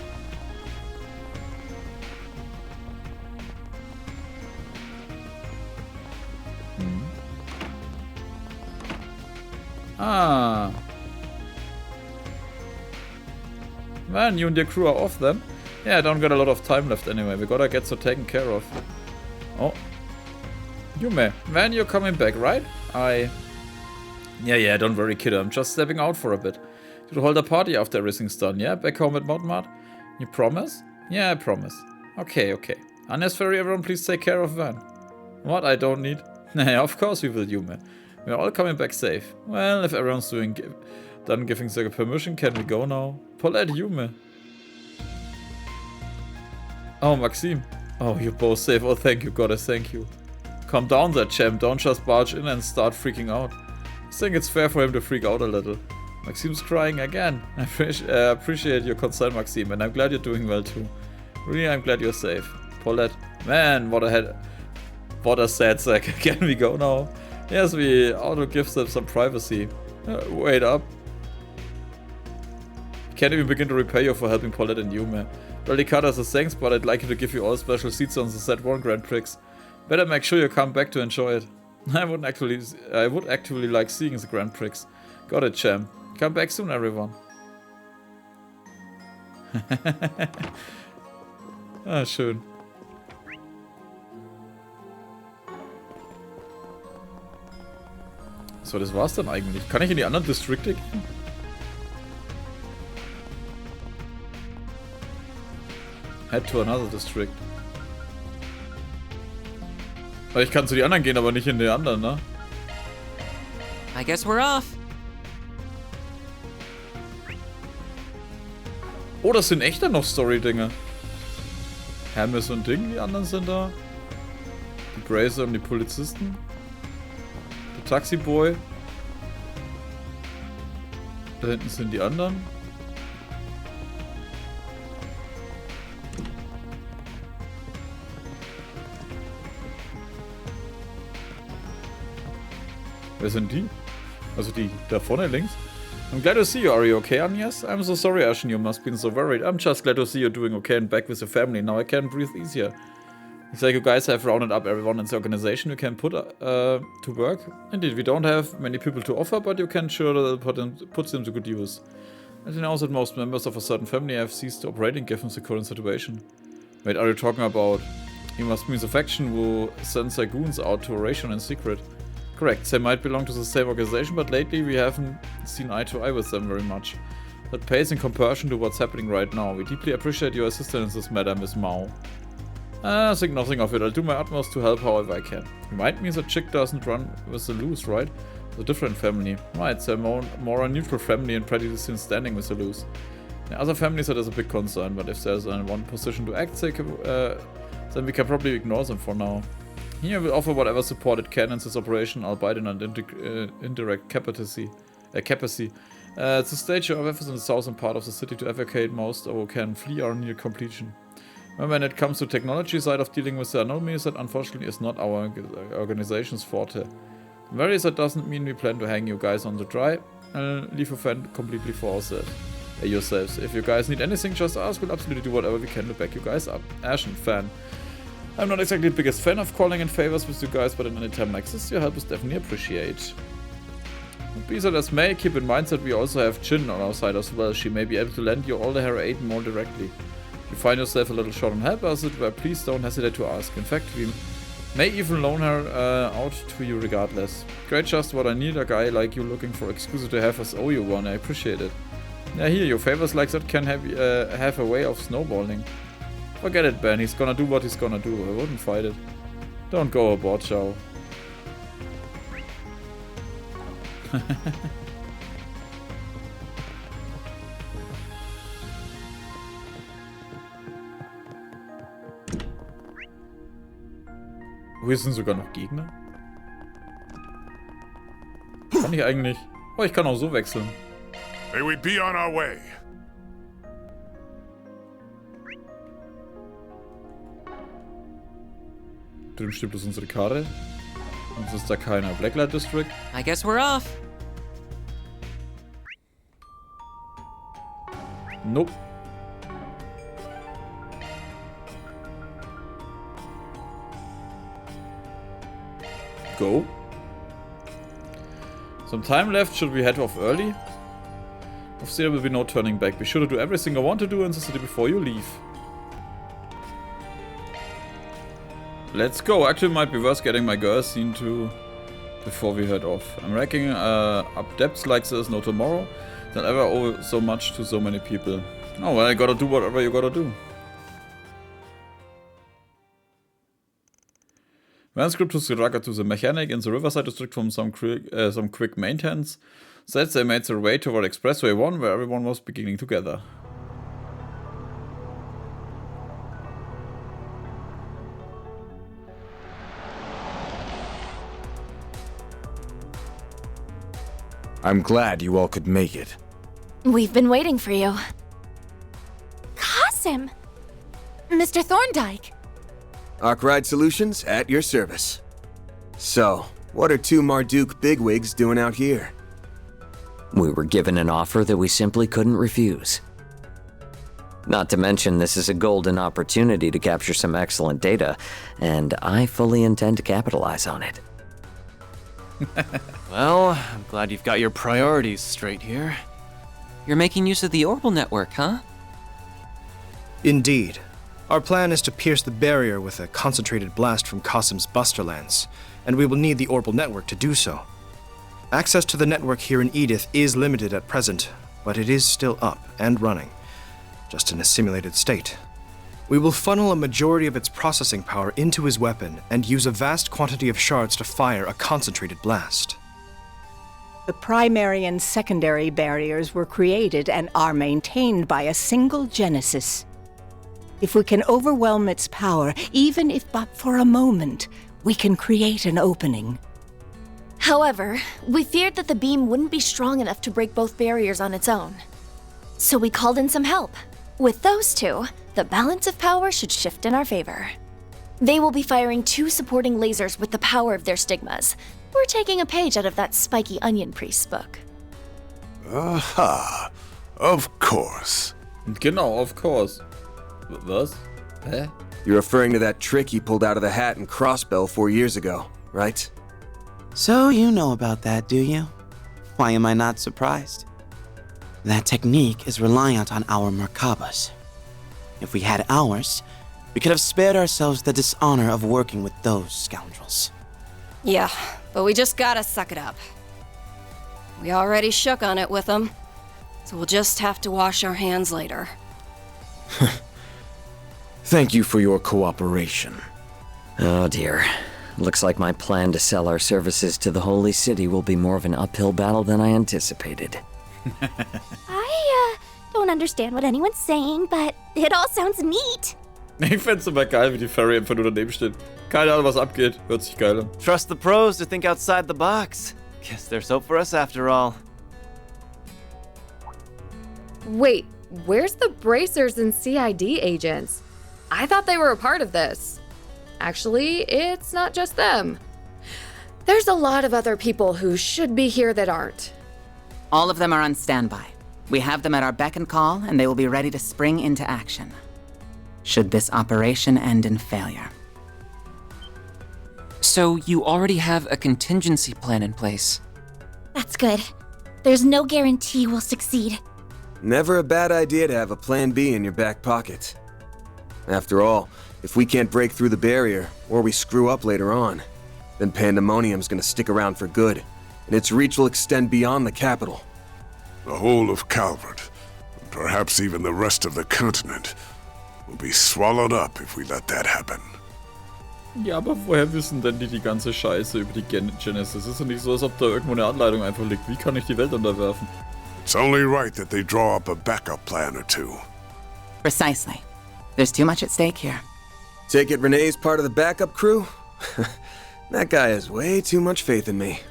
Ah. Man, you and your crew are off then? Yeah, I don't got a lot of time left anyway. We gotta get so taken care of. Oh. Yume, man, you're coming back, right? Yeah, don't worry, kiddo. I'm just stepping out for a bit. To hold a party after everything's done, yeah? Back home at Modmart? You promise? Yeah, I promise. Okay. Unnecessary, everyone, please take care of Van. What? I don't need... Nah, of course we will, Yume. We're all coming back safe. Well, if everyone's done giving the permission, can we go now? Paulette, Yume. Oh, Maxime. Oh, you're both safe. Oh, thank you, goddess, thank you. Calm down there, champ. Don't just barge in and start freaking out. I think it's fair for him to freak out a little. Maxime's crying again. I appreciate your concern, Maxime, and I'm glad you're doing well too. Really, I'm glad you're safe. Paulette. Man, what a sad sack. Can we go now? Yes, we ought to give them some privacy. Wait up. Can't even begin to repay you for helping Paulette and Yume. Delicata says thanks, but I'd like you to give you all special seats on the Z1 Grand Prix. Better make sure you come back to enjoy it. I would actually like seeing the Grand Prix. Got it, champ. Come back soon, everyone. Ah, schön. So, das war's dann eigentlich. Kann ich in die anderen Distrikte gehen? Head to another district. Aber ich kann zu den anderen gehen, aber nicht in die anderen, ne? I guess we're off. Oh, das sind echt dann noch Story-Dinge. Hermes und Ding, die anderen sind da. Die Bracer und die Polizisten. Der Taxiboy. Da hinten sind die anderen. Wer sind die? Also die da vorne links? I'm glad to see you. Are you okay, Agnes? I'm so sorry, Ashen. You must be so worried. I'm just glad to see you doing okay and back with your family. Now I can breathe easier. It's like you guys have rounded up everyone in the organization you can put to work. Indeed, we don't have many people to offer, but you can sure put them to good use. And you know that most members of a certain family have ceased operating given the current situation. Wait, are you talking about... You must mean the faction who sends their goons out to operation in secret. Correct, they might belong to the same organization, but lately we haven't seen eye to eye with them very much. That pays in comparison to what's happening right now. We deeply appreciate your assistance in this matter, Miss Mao. I think nothing of it. I'll do my utmost to help however I can. Remind me that chick doesn't run with the loose, right? It's a different family. Right, they're more a neutral family and pretty decent standing with the loose. In other families that is a big concern, but if there's one position to act, then we can probably ignore them for now. Here we'll offer whatever support it can in this operation, albeit in an indirect capacity. The stage of efforts in the southern part of the city to evacuate most who can flee are near completion. When it comes to technology side of dealing with the anomalies, that unfortunately is not our organization's forte. Very that doesn't mean we plan to hang you guys on the dry and leave a fan completely for ourselves. yourselves. If you guys need anything, just ask. We'll absolutely do whatever we can to back you guys up. Ashen fan. I'm not exactly the biggest fan of calling in favors with you guys, but in any time like this, your help is definitely appreciated. Be that as may, keep in mind that we also have Jin on our side as well. She may be able to lend you all the her aid more directly. If you find yourself a little short on help, as it were, please don't hesitate to ask. In fact, we may even loan her out to you regardless. Great, just what I need, a guy like you looking for excuse to have us owe you one. I appreciate it. Yeah, here, your favors like that can have a way of snowballing. Forget it, Ben. He's gonna do what he's gonna do. I wouldn't fight it. Don't go aboard, Chow. Hier sind sogar noch Gegner. Kann ich eigentlich... Oh, ich kann auch so wechseln. May we be on our way. Drüben steht bloß unsere Karte. Und ist da keiner. Blacklight District. I guess we're off. Nope. Go. Some time left. Should we head off early? Of there will be no turning back. Be sure to do everything I want to do in the city before you leave. Let's go. Actually, might be worth getting my girl seen to before we head off. I'm racking up debts like there's no tomorrow. Don't ever owe so much to so many people. Oh, well, I gotta do whatever you gotta do. One script to Sriracha to the mechanic in the Riverside District from some quick maintenance. Said they made their way toward Expressway 1, where everyone was beginning together. I'm glad you all could make it. We've been waiting for you. Qasim! Mr. Thorndyke! Arkride Solutions at your service. So, what are two Marduk bigwigs doing out here? We were given an offer that we simply couldn't refuse. Not to mention, this is a golden opportunity to capture some excellent data, and I fully intend to capitalize on it. Well, I'm glad you've got your priorities straight here. You're making use of the Orbital network, huh? Indeed. Our plan is to pierce the barrier with a concentrated blast from Qasim's Buster Lance, and we will need the Orbital network to do so. Access to the network here in Edith is limited at present, but it is still up and running, just in a simulated state. We will funnel a majority of its processing power into his weapon and use a vast quantity of shards to fire a concentrated blast. The primary and secondary barriers were created and are maintained by a single genesis. If we can overwhelm its power, even if but for a moment, we can create an opening. However, we feared that the beam wouldn't be strong enough to break both barriers on its own. So we called in some help. With those two, the balance of power should shift in our favor. They will be firing two supporting lasers with the power of their stigmas. We're taking a page out of that spiky onion priest's book. Aha. Of course. Genau, of course. Was? Hä? You're referring to that trick he pulled out of the hat in Crossbell 4 years ago, right? So you know about that, do you? Why am I not surprised? That technique is reliant on our Merkabas. If we had ours, we could have spared ourselves the dishonor of working with those scoundrels. Yeah, but we just gotta suck it up. We already shook on it with them, so we'll just have to wash our hands later. Thank you for your cooperation. Oh dear. Looks like my plan to sell our services to the Holy City will be more of an uphill battle than I anticipated. I don't understand what anyone's saying, but it all sounds neat. Ich find's immer geil, wie die Fairy einfach nur daneben steht. Keine Ahnung, was abgeht. Hört sich geil an. Trust the pros to think outside the box. Guess there's hope for us after all. Wait, where's the bracers and CID agents? I thought they were a part of this. Actually, it's not just them. There's a lot of other people who should be here that aren't. All of them are on standby. We have them at our beck and call, and they will be ready to spring into action, should this operation end in failure. So you already have a contingency plan in place? That's good. There's no guarantee we'll succeed. Never a bad idea to have a plan B in your back pocket. After all, if we can't break through the barrier, or we screw up later on, then Pandemonium's gonna stick around for good, and its reach will extend beyond the capital. The whole of Calvard, and perhaps even the rest of the continent, will be swallowed up if we let that happen. Ja, aber woher wissen denn die ganze Scheiße über die Genesis? Es ist ja nicht so, als ob da irgendwo eine Anleitung einfach liegt. Wie kann ich die Welt unterwerfen? It's only right that they draw up a backup plan or two. Precisely. There's too much at stake here. Take it Renee's part of the backup crew? That guy has way too much faith in me.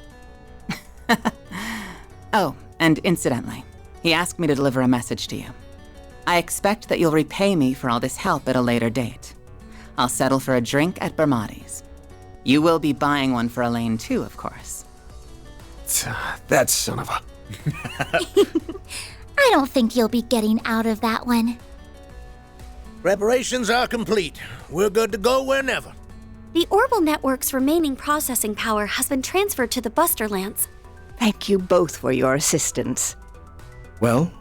Oh, and incidentally, he asked me to deliver a message to you. I expect that you'll repay me for all this help at a later date. I'll settle for a drink at Bermati's. You will be buying one for Elaine too, of course. That son of a... I don't think you'll be getting out of that one. Preparations are complete. We're good to go whenever. The Orbital Network's remaining processing power has been transferred to the Busterlands. Thank you both for your assistance. Well,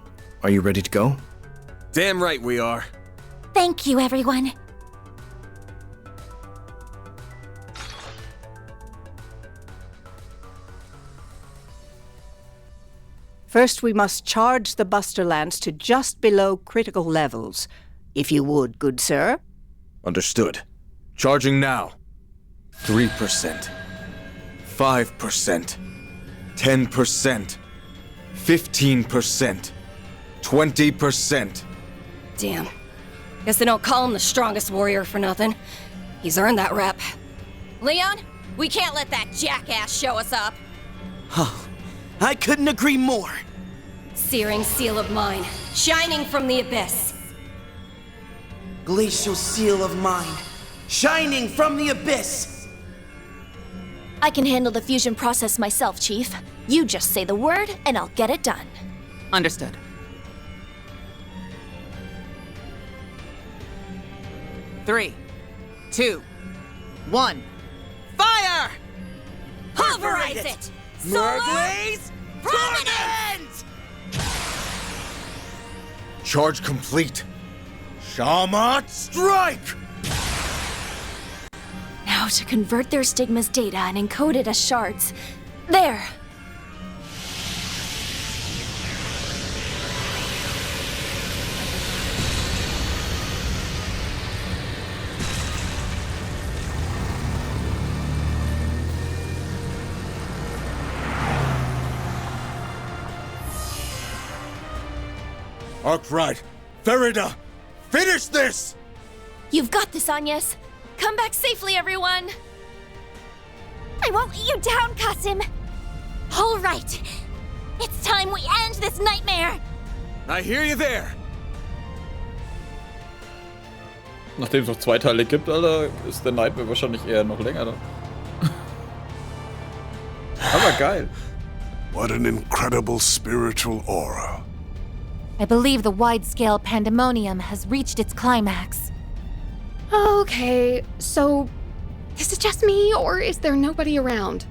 are you ready to go? Damn right we are. Thank you, everyone. First, we must charge the Busterlands to just below critical levels. If you would, good sir. Understood. Charging now. 3%. 5%. 10%. 15%. 20%. Damn. Guess they don't call him the strongest warrior for nothing. He's earned that rep. Leon, we can't let that jackass show us up. Oh, I couldn't agree more. Searing seal of mine, shining from the abyss. Glacial seal of mine, shining from the abyss. I can handle the fusion process myself, Chief. You just say the word, and I'll get it done. Understood. Three, 2, 1, fire! Pulverize it! Merglaze prominent! Charge complete. Shamat strike! Now to convert their stigma's data and encode it as shards. There! Arkride, Ferida, finish this! You've got this, Agnes. Come back safely, everyone! I won't let you down, Kasim. All right. It's time we end this nightmare. I hear you there. Nachdem es noch 2 Teile gibt, Alter, ist der Nightmare wahrscheinlich eher noch länger da. Aber geil. What an incredible spiritual aura. I believe the wide-scale pandemonium has reached its climax. Okay, so is it just me, or is there nobody around?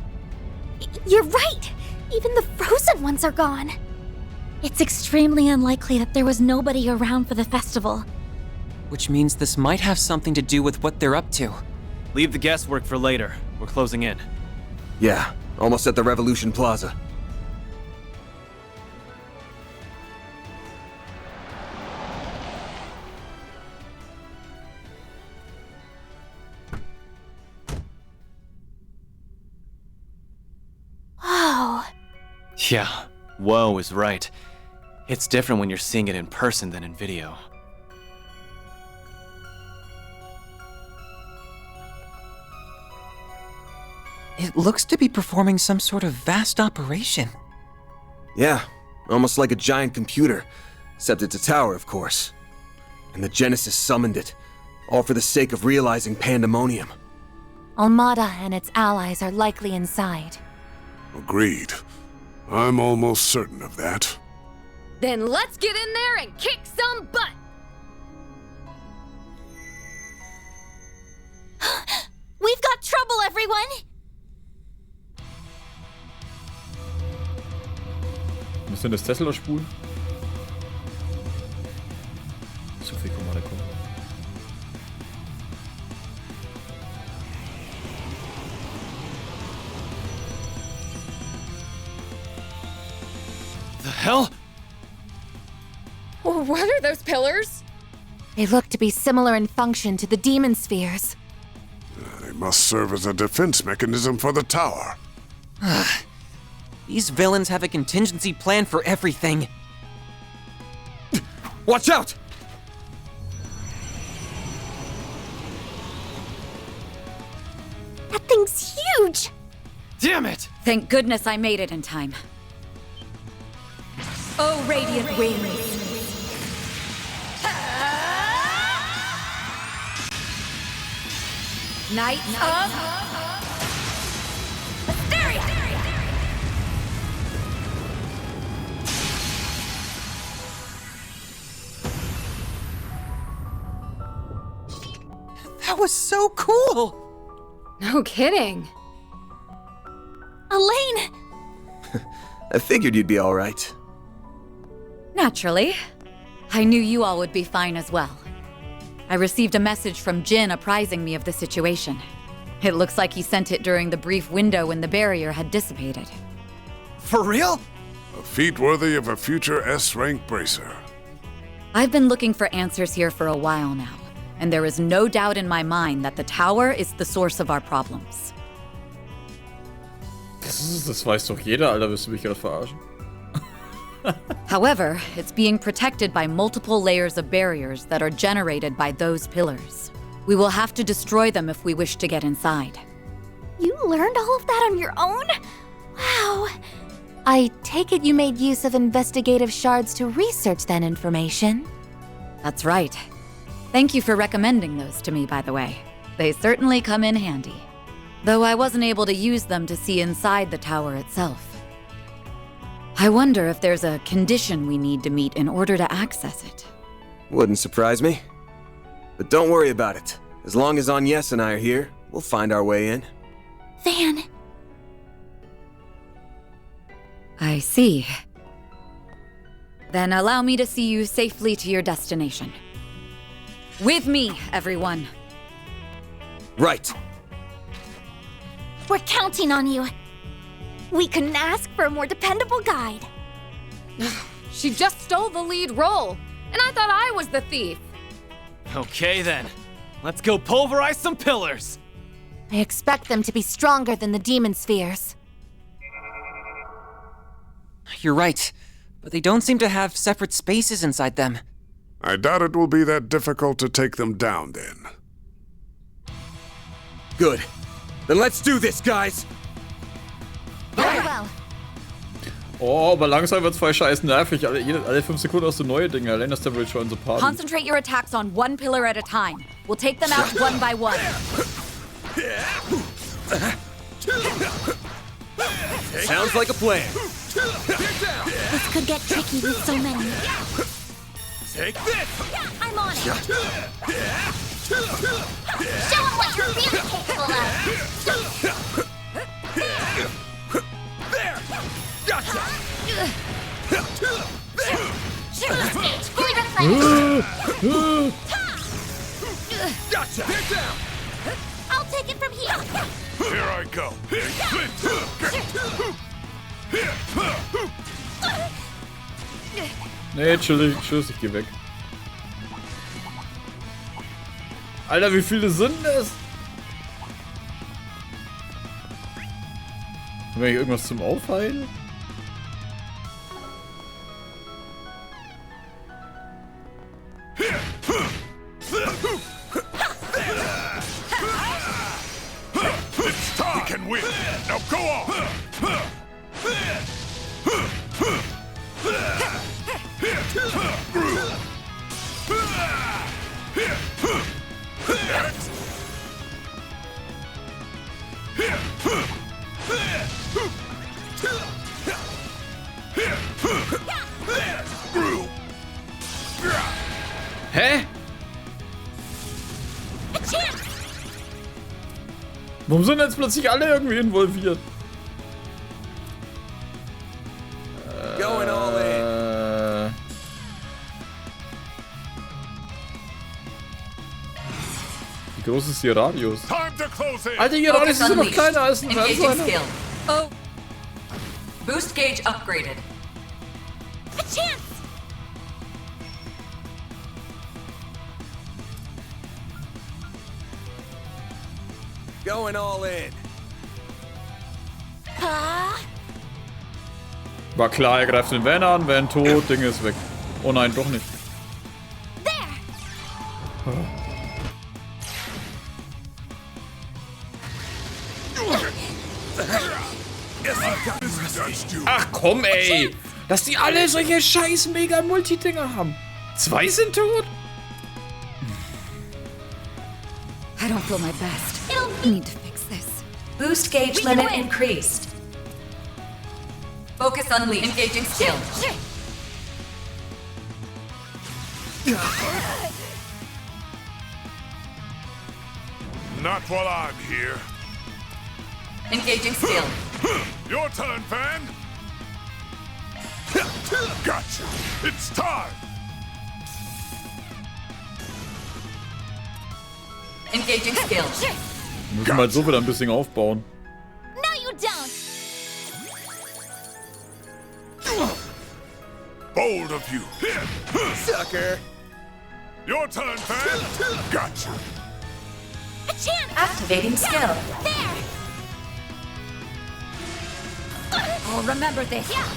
You're right! Even the frozen ones are gone. It's extremely unlikely that there was nobody around for the festival. Which means this might have something to do with what they're up to. Leave the guesswork for later. We're closing in. Yeah, almost at the Revolution Plaza. Whoa. Yeah, whoa is right. It's different when you're seeing it in person than in video. It looks to be performing some sort of vast operation. Yeah, almost like a giant computer, except it's a tower, of course. And the Genesis summoned it, all for the sake of realizing Pandemonium. Almata and its allies are likely inside. Agreed. I'm almost certain of that. Then let's get in there and kick some butt! We've got trouble, everyone! Was sind das Tesla-Spulen? Zu viel Kommande kommen. The hell? What are those pillars? They look to be similar in function to the demon spheres. They must serve as a defense mechanism for the tower. These villains have a contingency plan for everything. Watch out! That thing's huge! Damn it! Thank goodness I made it in time. Oh, radiant wings! Knights of Hysteria! That was so cool! No kidding. Elaine! I figured you'd be alright. Naturally. I knew you all would be fine as well. I received a message from Jin apprising me of the situation. It looks like he sent it during the brief window when the barrier had dissipated. For real? A feat worthy of a future S-rank bracer. I've been looking for answers here for a while now, and there is no doubt in my mind that the tower is the source of our problems. Das weiß doch jeder, Alter, willst du mich gerade verarschen? However, it's being protected by multiple layers of barriers that are generated by those pillars. We will have to destroy them if we wish to get inside. You learned all of that on your own? Wow. I take it you made use of investigative shards to research that information? That's right. Thank you for recommending those to me, by the way. They certainly come in handy. Though I wasn't able to use them to see inside the tower itself. I wonder if there's a condition we need to meet in order to access it. Wouldn't surprise me. But don't worry about it. As long as Agnes and I are here, we'll find our way in. Van. I see. Then allow me to see you safely to your destination. With me, everyone. Right. We're counting on you. We couldn't ask for a more dependable guide. She just stole the lead role, and I thought I was the thief. Okay then. Let's go pulverize some pillars. I expect them to be stronger than the demon spheres. You're right, but they don't seem to have separate spaces inside them. I doubt it will be that difficult to take them down then. Good. Then let's do this, guys! Very well. Oh, aber langsam wird's voll scheiß nervig. Alle 5 Sekunden hast du neue Dinge. Allein das Template schon so Party. Concentrate your attacks on one pillar at a time. We'll take them out one by one. Sounds like a plan. This could get tricky with so many. Take this! I'm on it. Show them what you're really capable of. There! Gotcha! Shooting stage fully replenished. Gotcha! Get down! I'll take it from here. Here I go. Nee, tschüss, ich geh weg. Alter, wie viele sind das? Haben wir hier irgendwas zum Aufheilen? We can win. Now go on. Hä? Warum sind jetzt plötzlich alle irgendwie involviert? Going all in. Wie groß ist ihr Radius? Time to close in. Alter, ihr Radius ist noch kleiner als ein Engaging Fernseher. skill. Oh. Boost gauge upgraded. A chance! Going all in. War klar, er greift den Van an, Van tot, Ding ist weg. Oh nein, doch nicht. Ach komm, ey! Dass die alle solche scheiß mega Multidinger haben. 2 sind tot? I don't feel my best. Need to fix this. Boost gauge limit increased. Focus unleashed. Engaging skill. Not while I'm here. Engaging skill. Your turn, Van. Gotcha. It's time. Engaging skill. Müssen wir halt so wieder ein bisschen aufbauen. No, you don't. Bold of you. Sucker. Your turn, Van. Gotcha. A chance. Activating skill. There. Oh, remember this. Yeah.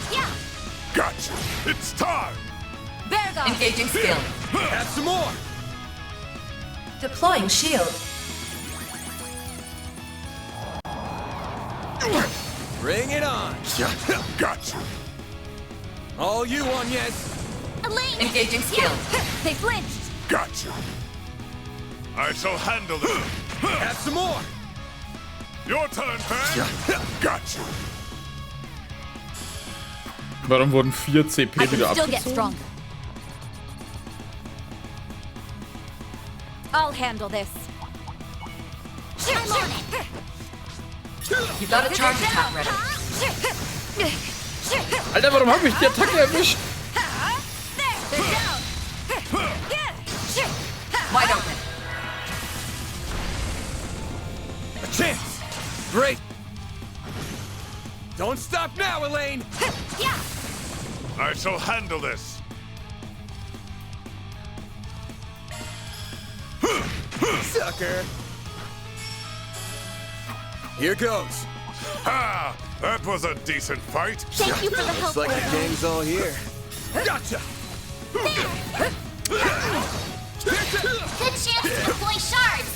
Gotcha. It's time. Bergo. Engaging skill. Have some more. Deploying shield. Bring it on. Gotcha. All you on, yes. Elaine. Engaging skill. They flinched. Gotcha. I shall handle it. Have some more. Your turn, Van. Gotcha. Warum wurden 4 CP I can wieder still get abgezogen? stronger. I'll handle this. I'm on it. You got a charge attack ready. Alter, warum hab ich die Attacke erwischt? They're down. Wide open. A chance. Great. Don't stop now, Elaine. Yeah. I shall handle this. Sucker. Here goes. Ha! That was a decent fight. Thank you for the help. Looks like the gang's all here. Gotcha. Good chance to deploy shards.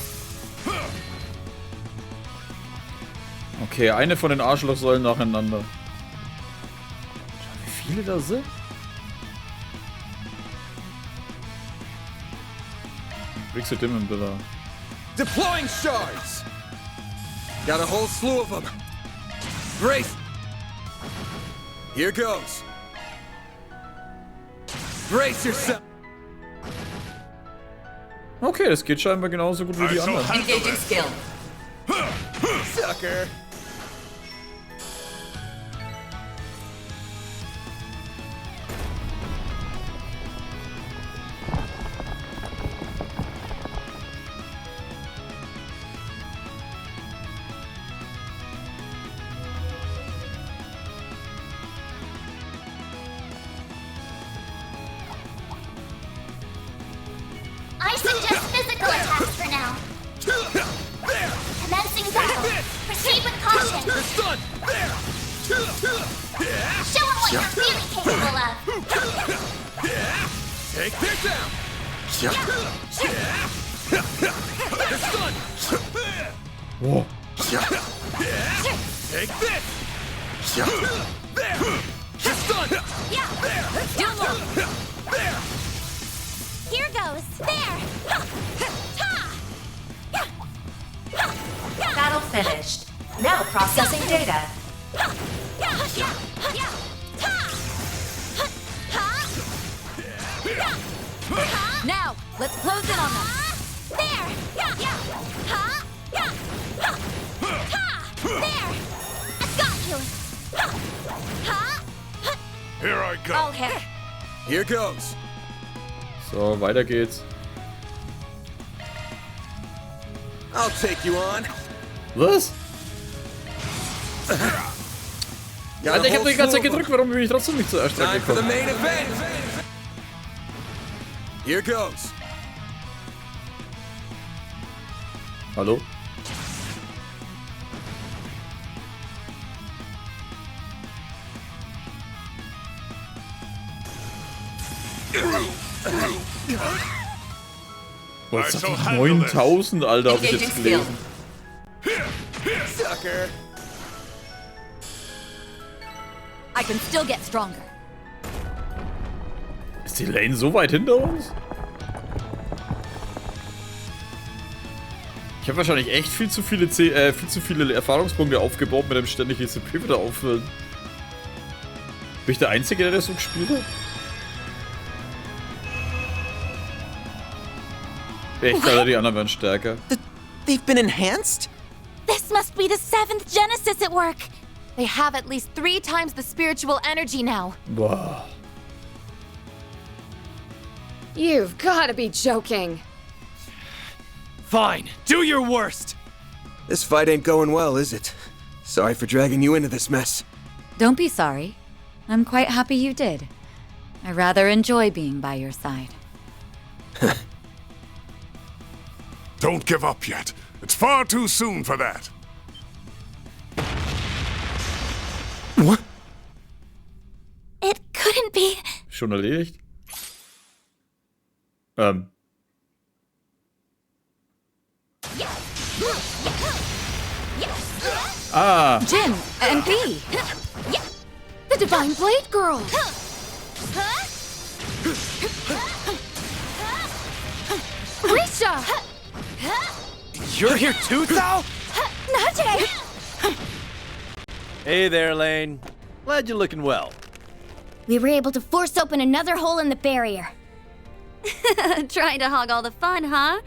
Okay, eine von den Arschlochsäulen nacheinander. Wie viele da sind? Wechselt dem im Bilder. Deploying shards. Got a whole slew of them. Brace. Here goes. Brace yourself. Okay, das geht scheinbar genauso gut wie die anderen. Engaging skill. Sucker. I suggest physical attacks for now. Commencing battle. Proceed with caution. Stun. Show them what you're really capable of. Take this down. Stun. Whoa. Take this. There. Stun. Yeah. Do more. There. Here goes. There. Battle finished. Now processing data. Ha! Now, let's close in on them. There! Yeah! Yeah! Ha! Yeah! Ha! Ha! There! I've got you! Ha! Ha! Here I go. I'll hit. Here goes. So, weiter geht's. I'll take you on. Was? Alter, ich hab die ganze Zeit gedrückt, warum bin ich trotzdem nicht zuerst Time for the angekommen? main event. Here goes. Hallo? Was ist das? 9000, Alter, hab ich jetzt gelesen. Sucker. I can still get stronger. Ist die Lane so weit hinter uns? Ich habe wahrscheinlich echt viel zu viele Erfahrungspunkte aufgebaut mit dem ständig ECP wieder auffüllen. Bin ich der Einzige, der das so gespielt hat? Echt, Alter, die anderen werden stärker. They've been enhanced? This must be the 7th Genesis at work. They have at least 3 times the spiritual energy now. Boah. You've gotta be joking. Fine, do your worst. This fight ain't going well, is it? Sorry for dragging you into this mess. Don't be sorry. I'm quite happy you did. I rather enjoy being by your side. Don't give up yet. It's far too soon for that. What? It couldn't be. Schon erledigt? Ah. Jin and B. The Divine Blade Girl. Risha. You're here too, Zahl? Najee! Hey there, Lane. Glad you're looking well. We were able to force open another hole in the barrier. Trying to hog all the fun, huh?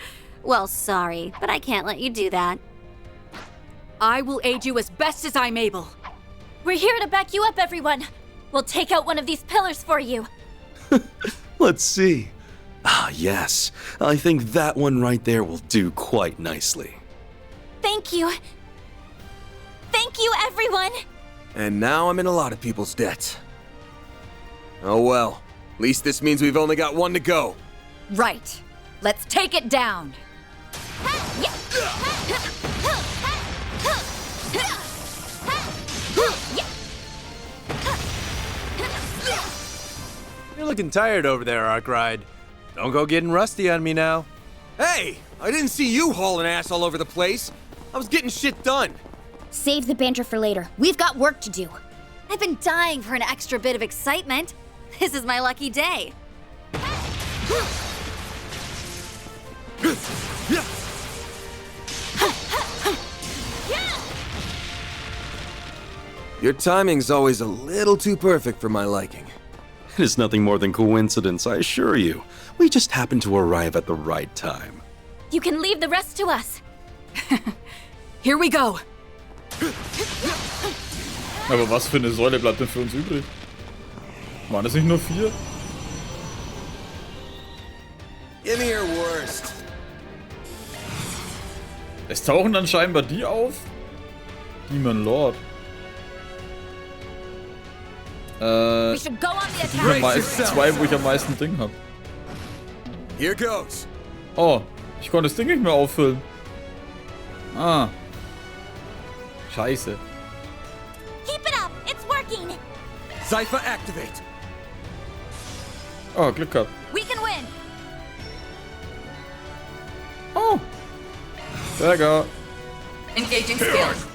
Well, sorry, but I can't let you do that. I will aid you as best as I'm able. We're here to back you up, everyone. We'll take out one of these pillars for you. Let's see. Ah, yes. I think that one right there will do quite nicely. Thank you. Thank you, everyone. And now I'm in a lot of people's debt. Oh well. At least this means we've only got one to go. Right. Let's take it down. You're looking tired over there, Arkride. Don't go getting rusty on me now. Hey! I didn't see you hauling ass all over the place. I was getting shit done. Save the banter for later. We've got work to do. I've been dying for an extra bit of excitement. This is my lucky day. Your timing's always a little too perfect for my liking. It is nothing more than coincidence, I assure you. We just happened to arrive at the right time. You can leave the rest to us. Here we go. Aber was für eine Säule bleibt denn für uns übrig? Waren das nicht nur 4? Give me your worst. Es tauchen dann scheinbar die auf? Demon Lord. We should go on the Die meisten, 2, wo ich am meisten Ding hab. Here goes. Oh, ich konnte das Ding nicht mehr auffüllen. Ah. Scheiße. Keep it up. It's working. Cypher activate. Oh, Glück gehabt. We can win. Oh. Berger. Engaging skills.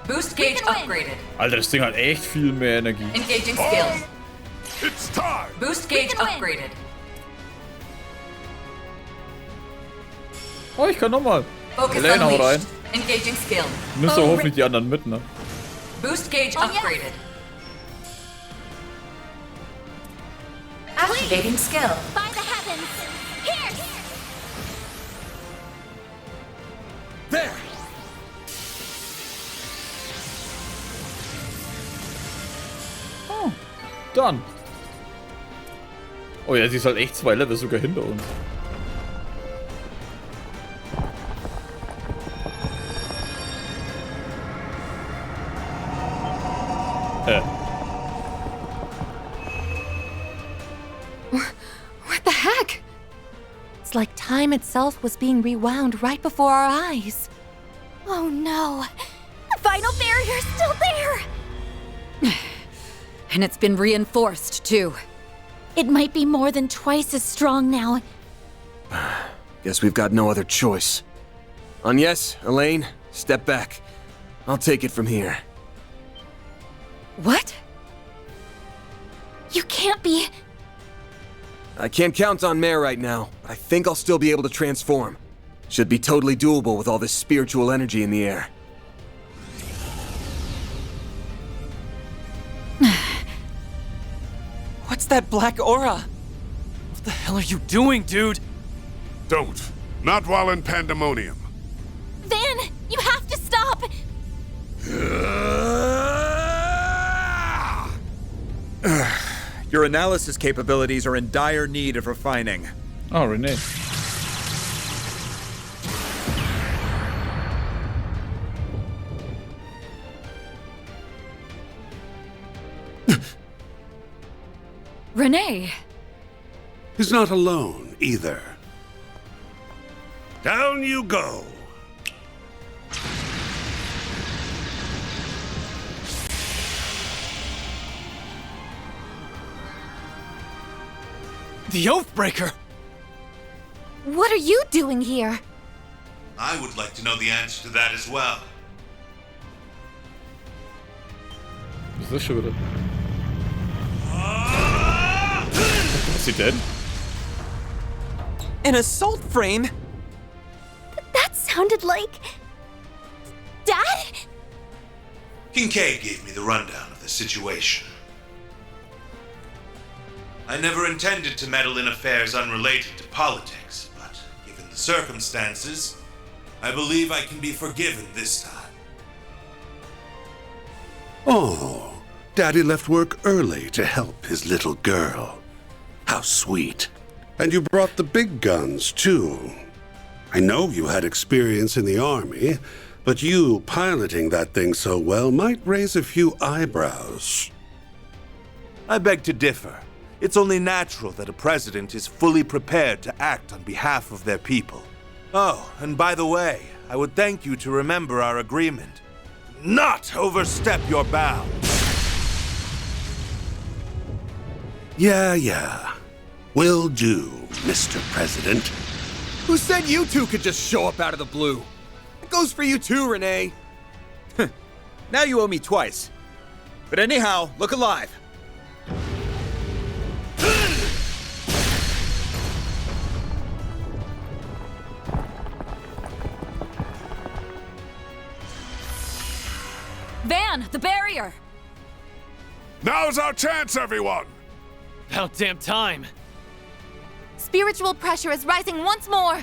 Boost gauge upgraded. Alter, das Ding hat echt viel mehr Energie. Engaging skills. It's time. Boost gauge upgraded. Oh, ich kann nochmal. Elaine, hau rein. Engaging skill. Nimmst du hoffentlich die anderen mit, ne? Boost gauge upgraded. Activating skill. By the heavens. Done. Oh ja, sie ist halt echt 2 Level sogar hinter uns. What the heck? It's like time itself was being rewound right before our eyes. Oh no! The final barrier's still there! And it's been reinforced, too. It might be more than twice as strong now. Guess we've got no other choice. Agnes, Elaine, step back. I'll take it from here. What? You can't be... I can't count on Mare right now, but I think I'll still be able to transform. Should be totally doable with all this spiritual energy in the air. What's that black aura? What the hell are you doing, dude? Don't. Not while in pandemonium. Van, you have to stop! Your analysis capabilities are in dire need of refining. Oh, Renee. Renee! He's not alone, either. Down you go. The Oathbreaker! What are you doing here? I would like to know the answer to that as well. Was this schon wieder? Is he dead? An assault frame? That sounded like... Dad? Kincaid gave me the rundown of the situation. I never intended to meddle in affairs unrelated to politics, but given the circumstances, I believe I can be forgiven this time. Oh, Daddy left work early to help his little girl. How sweet. And you brought the big guns, too. I know you had experience in the army, but you piloting that thing so well might raise a few eyebrows. I beg to differ. It's only natural that a president is fully prepared to act on behalf of their people. Oh, and by the way, I would thank you to remember our agreement. Not overstep your bounds. Yeah. Will do, Mr. President. Who said you two could just show up out of the blue? It goes for you too, Renee. Now you owe me twice. But anyhow, look alive. Van, the barrier! Now's our chance, everyone! About damn time. Spiritual pressure is rising once more.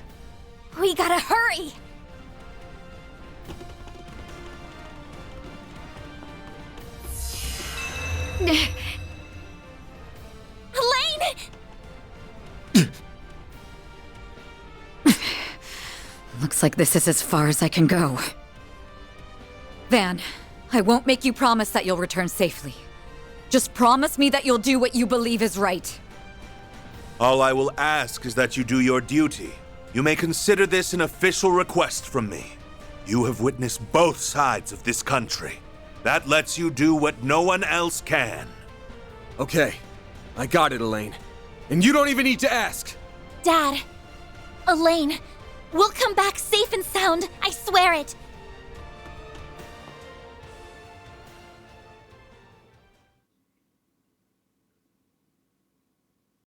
We gotta hurry. Elaine! Looks like this is as far as I can go. Van, I won't make you promise that you'll return safely. Just promise me that you'll do what you believe is right. All I will ask is that you do your duty. You may consider this an official request from me. You have witnessed both sides of this country. That lets you do what no one else can. Okay, I got it, Elaine. And you don't even need to ask! Dad, Elaine, we'll come back safe and sound, I swear it.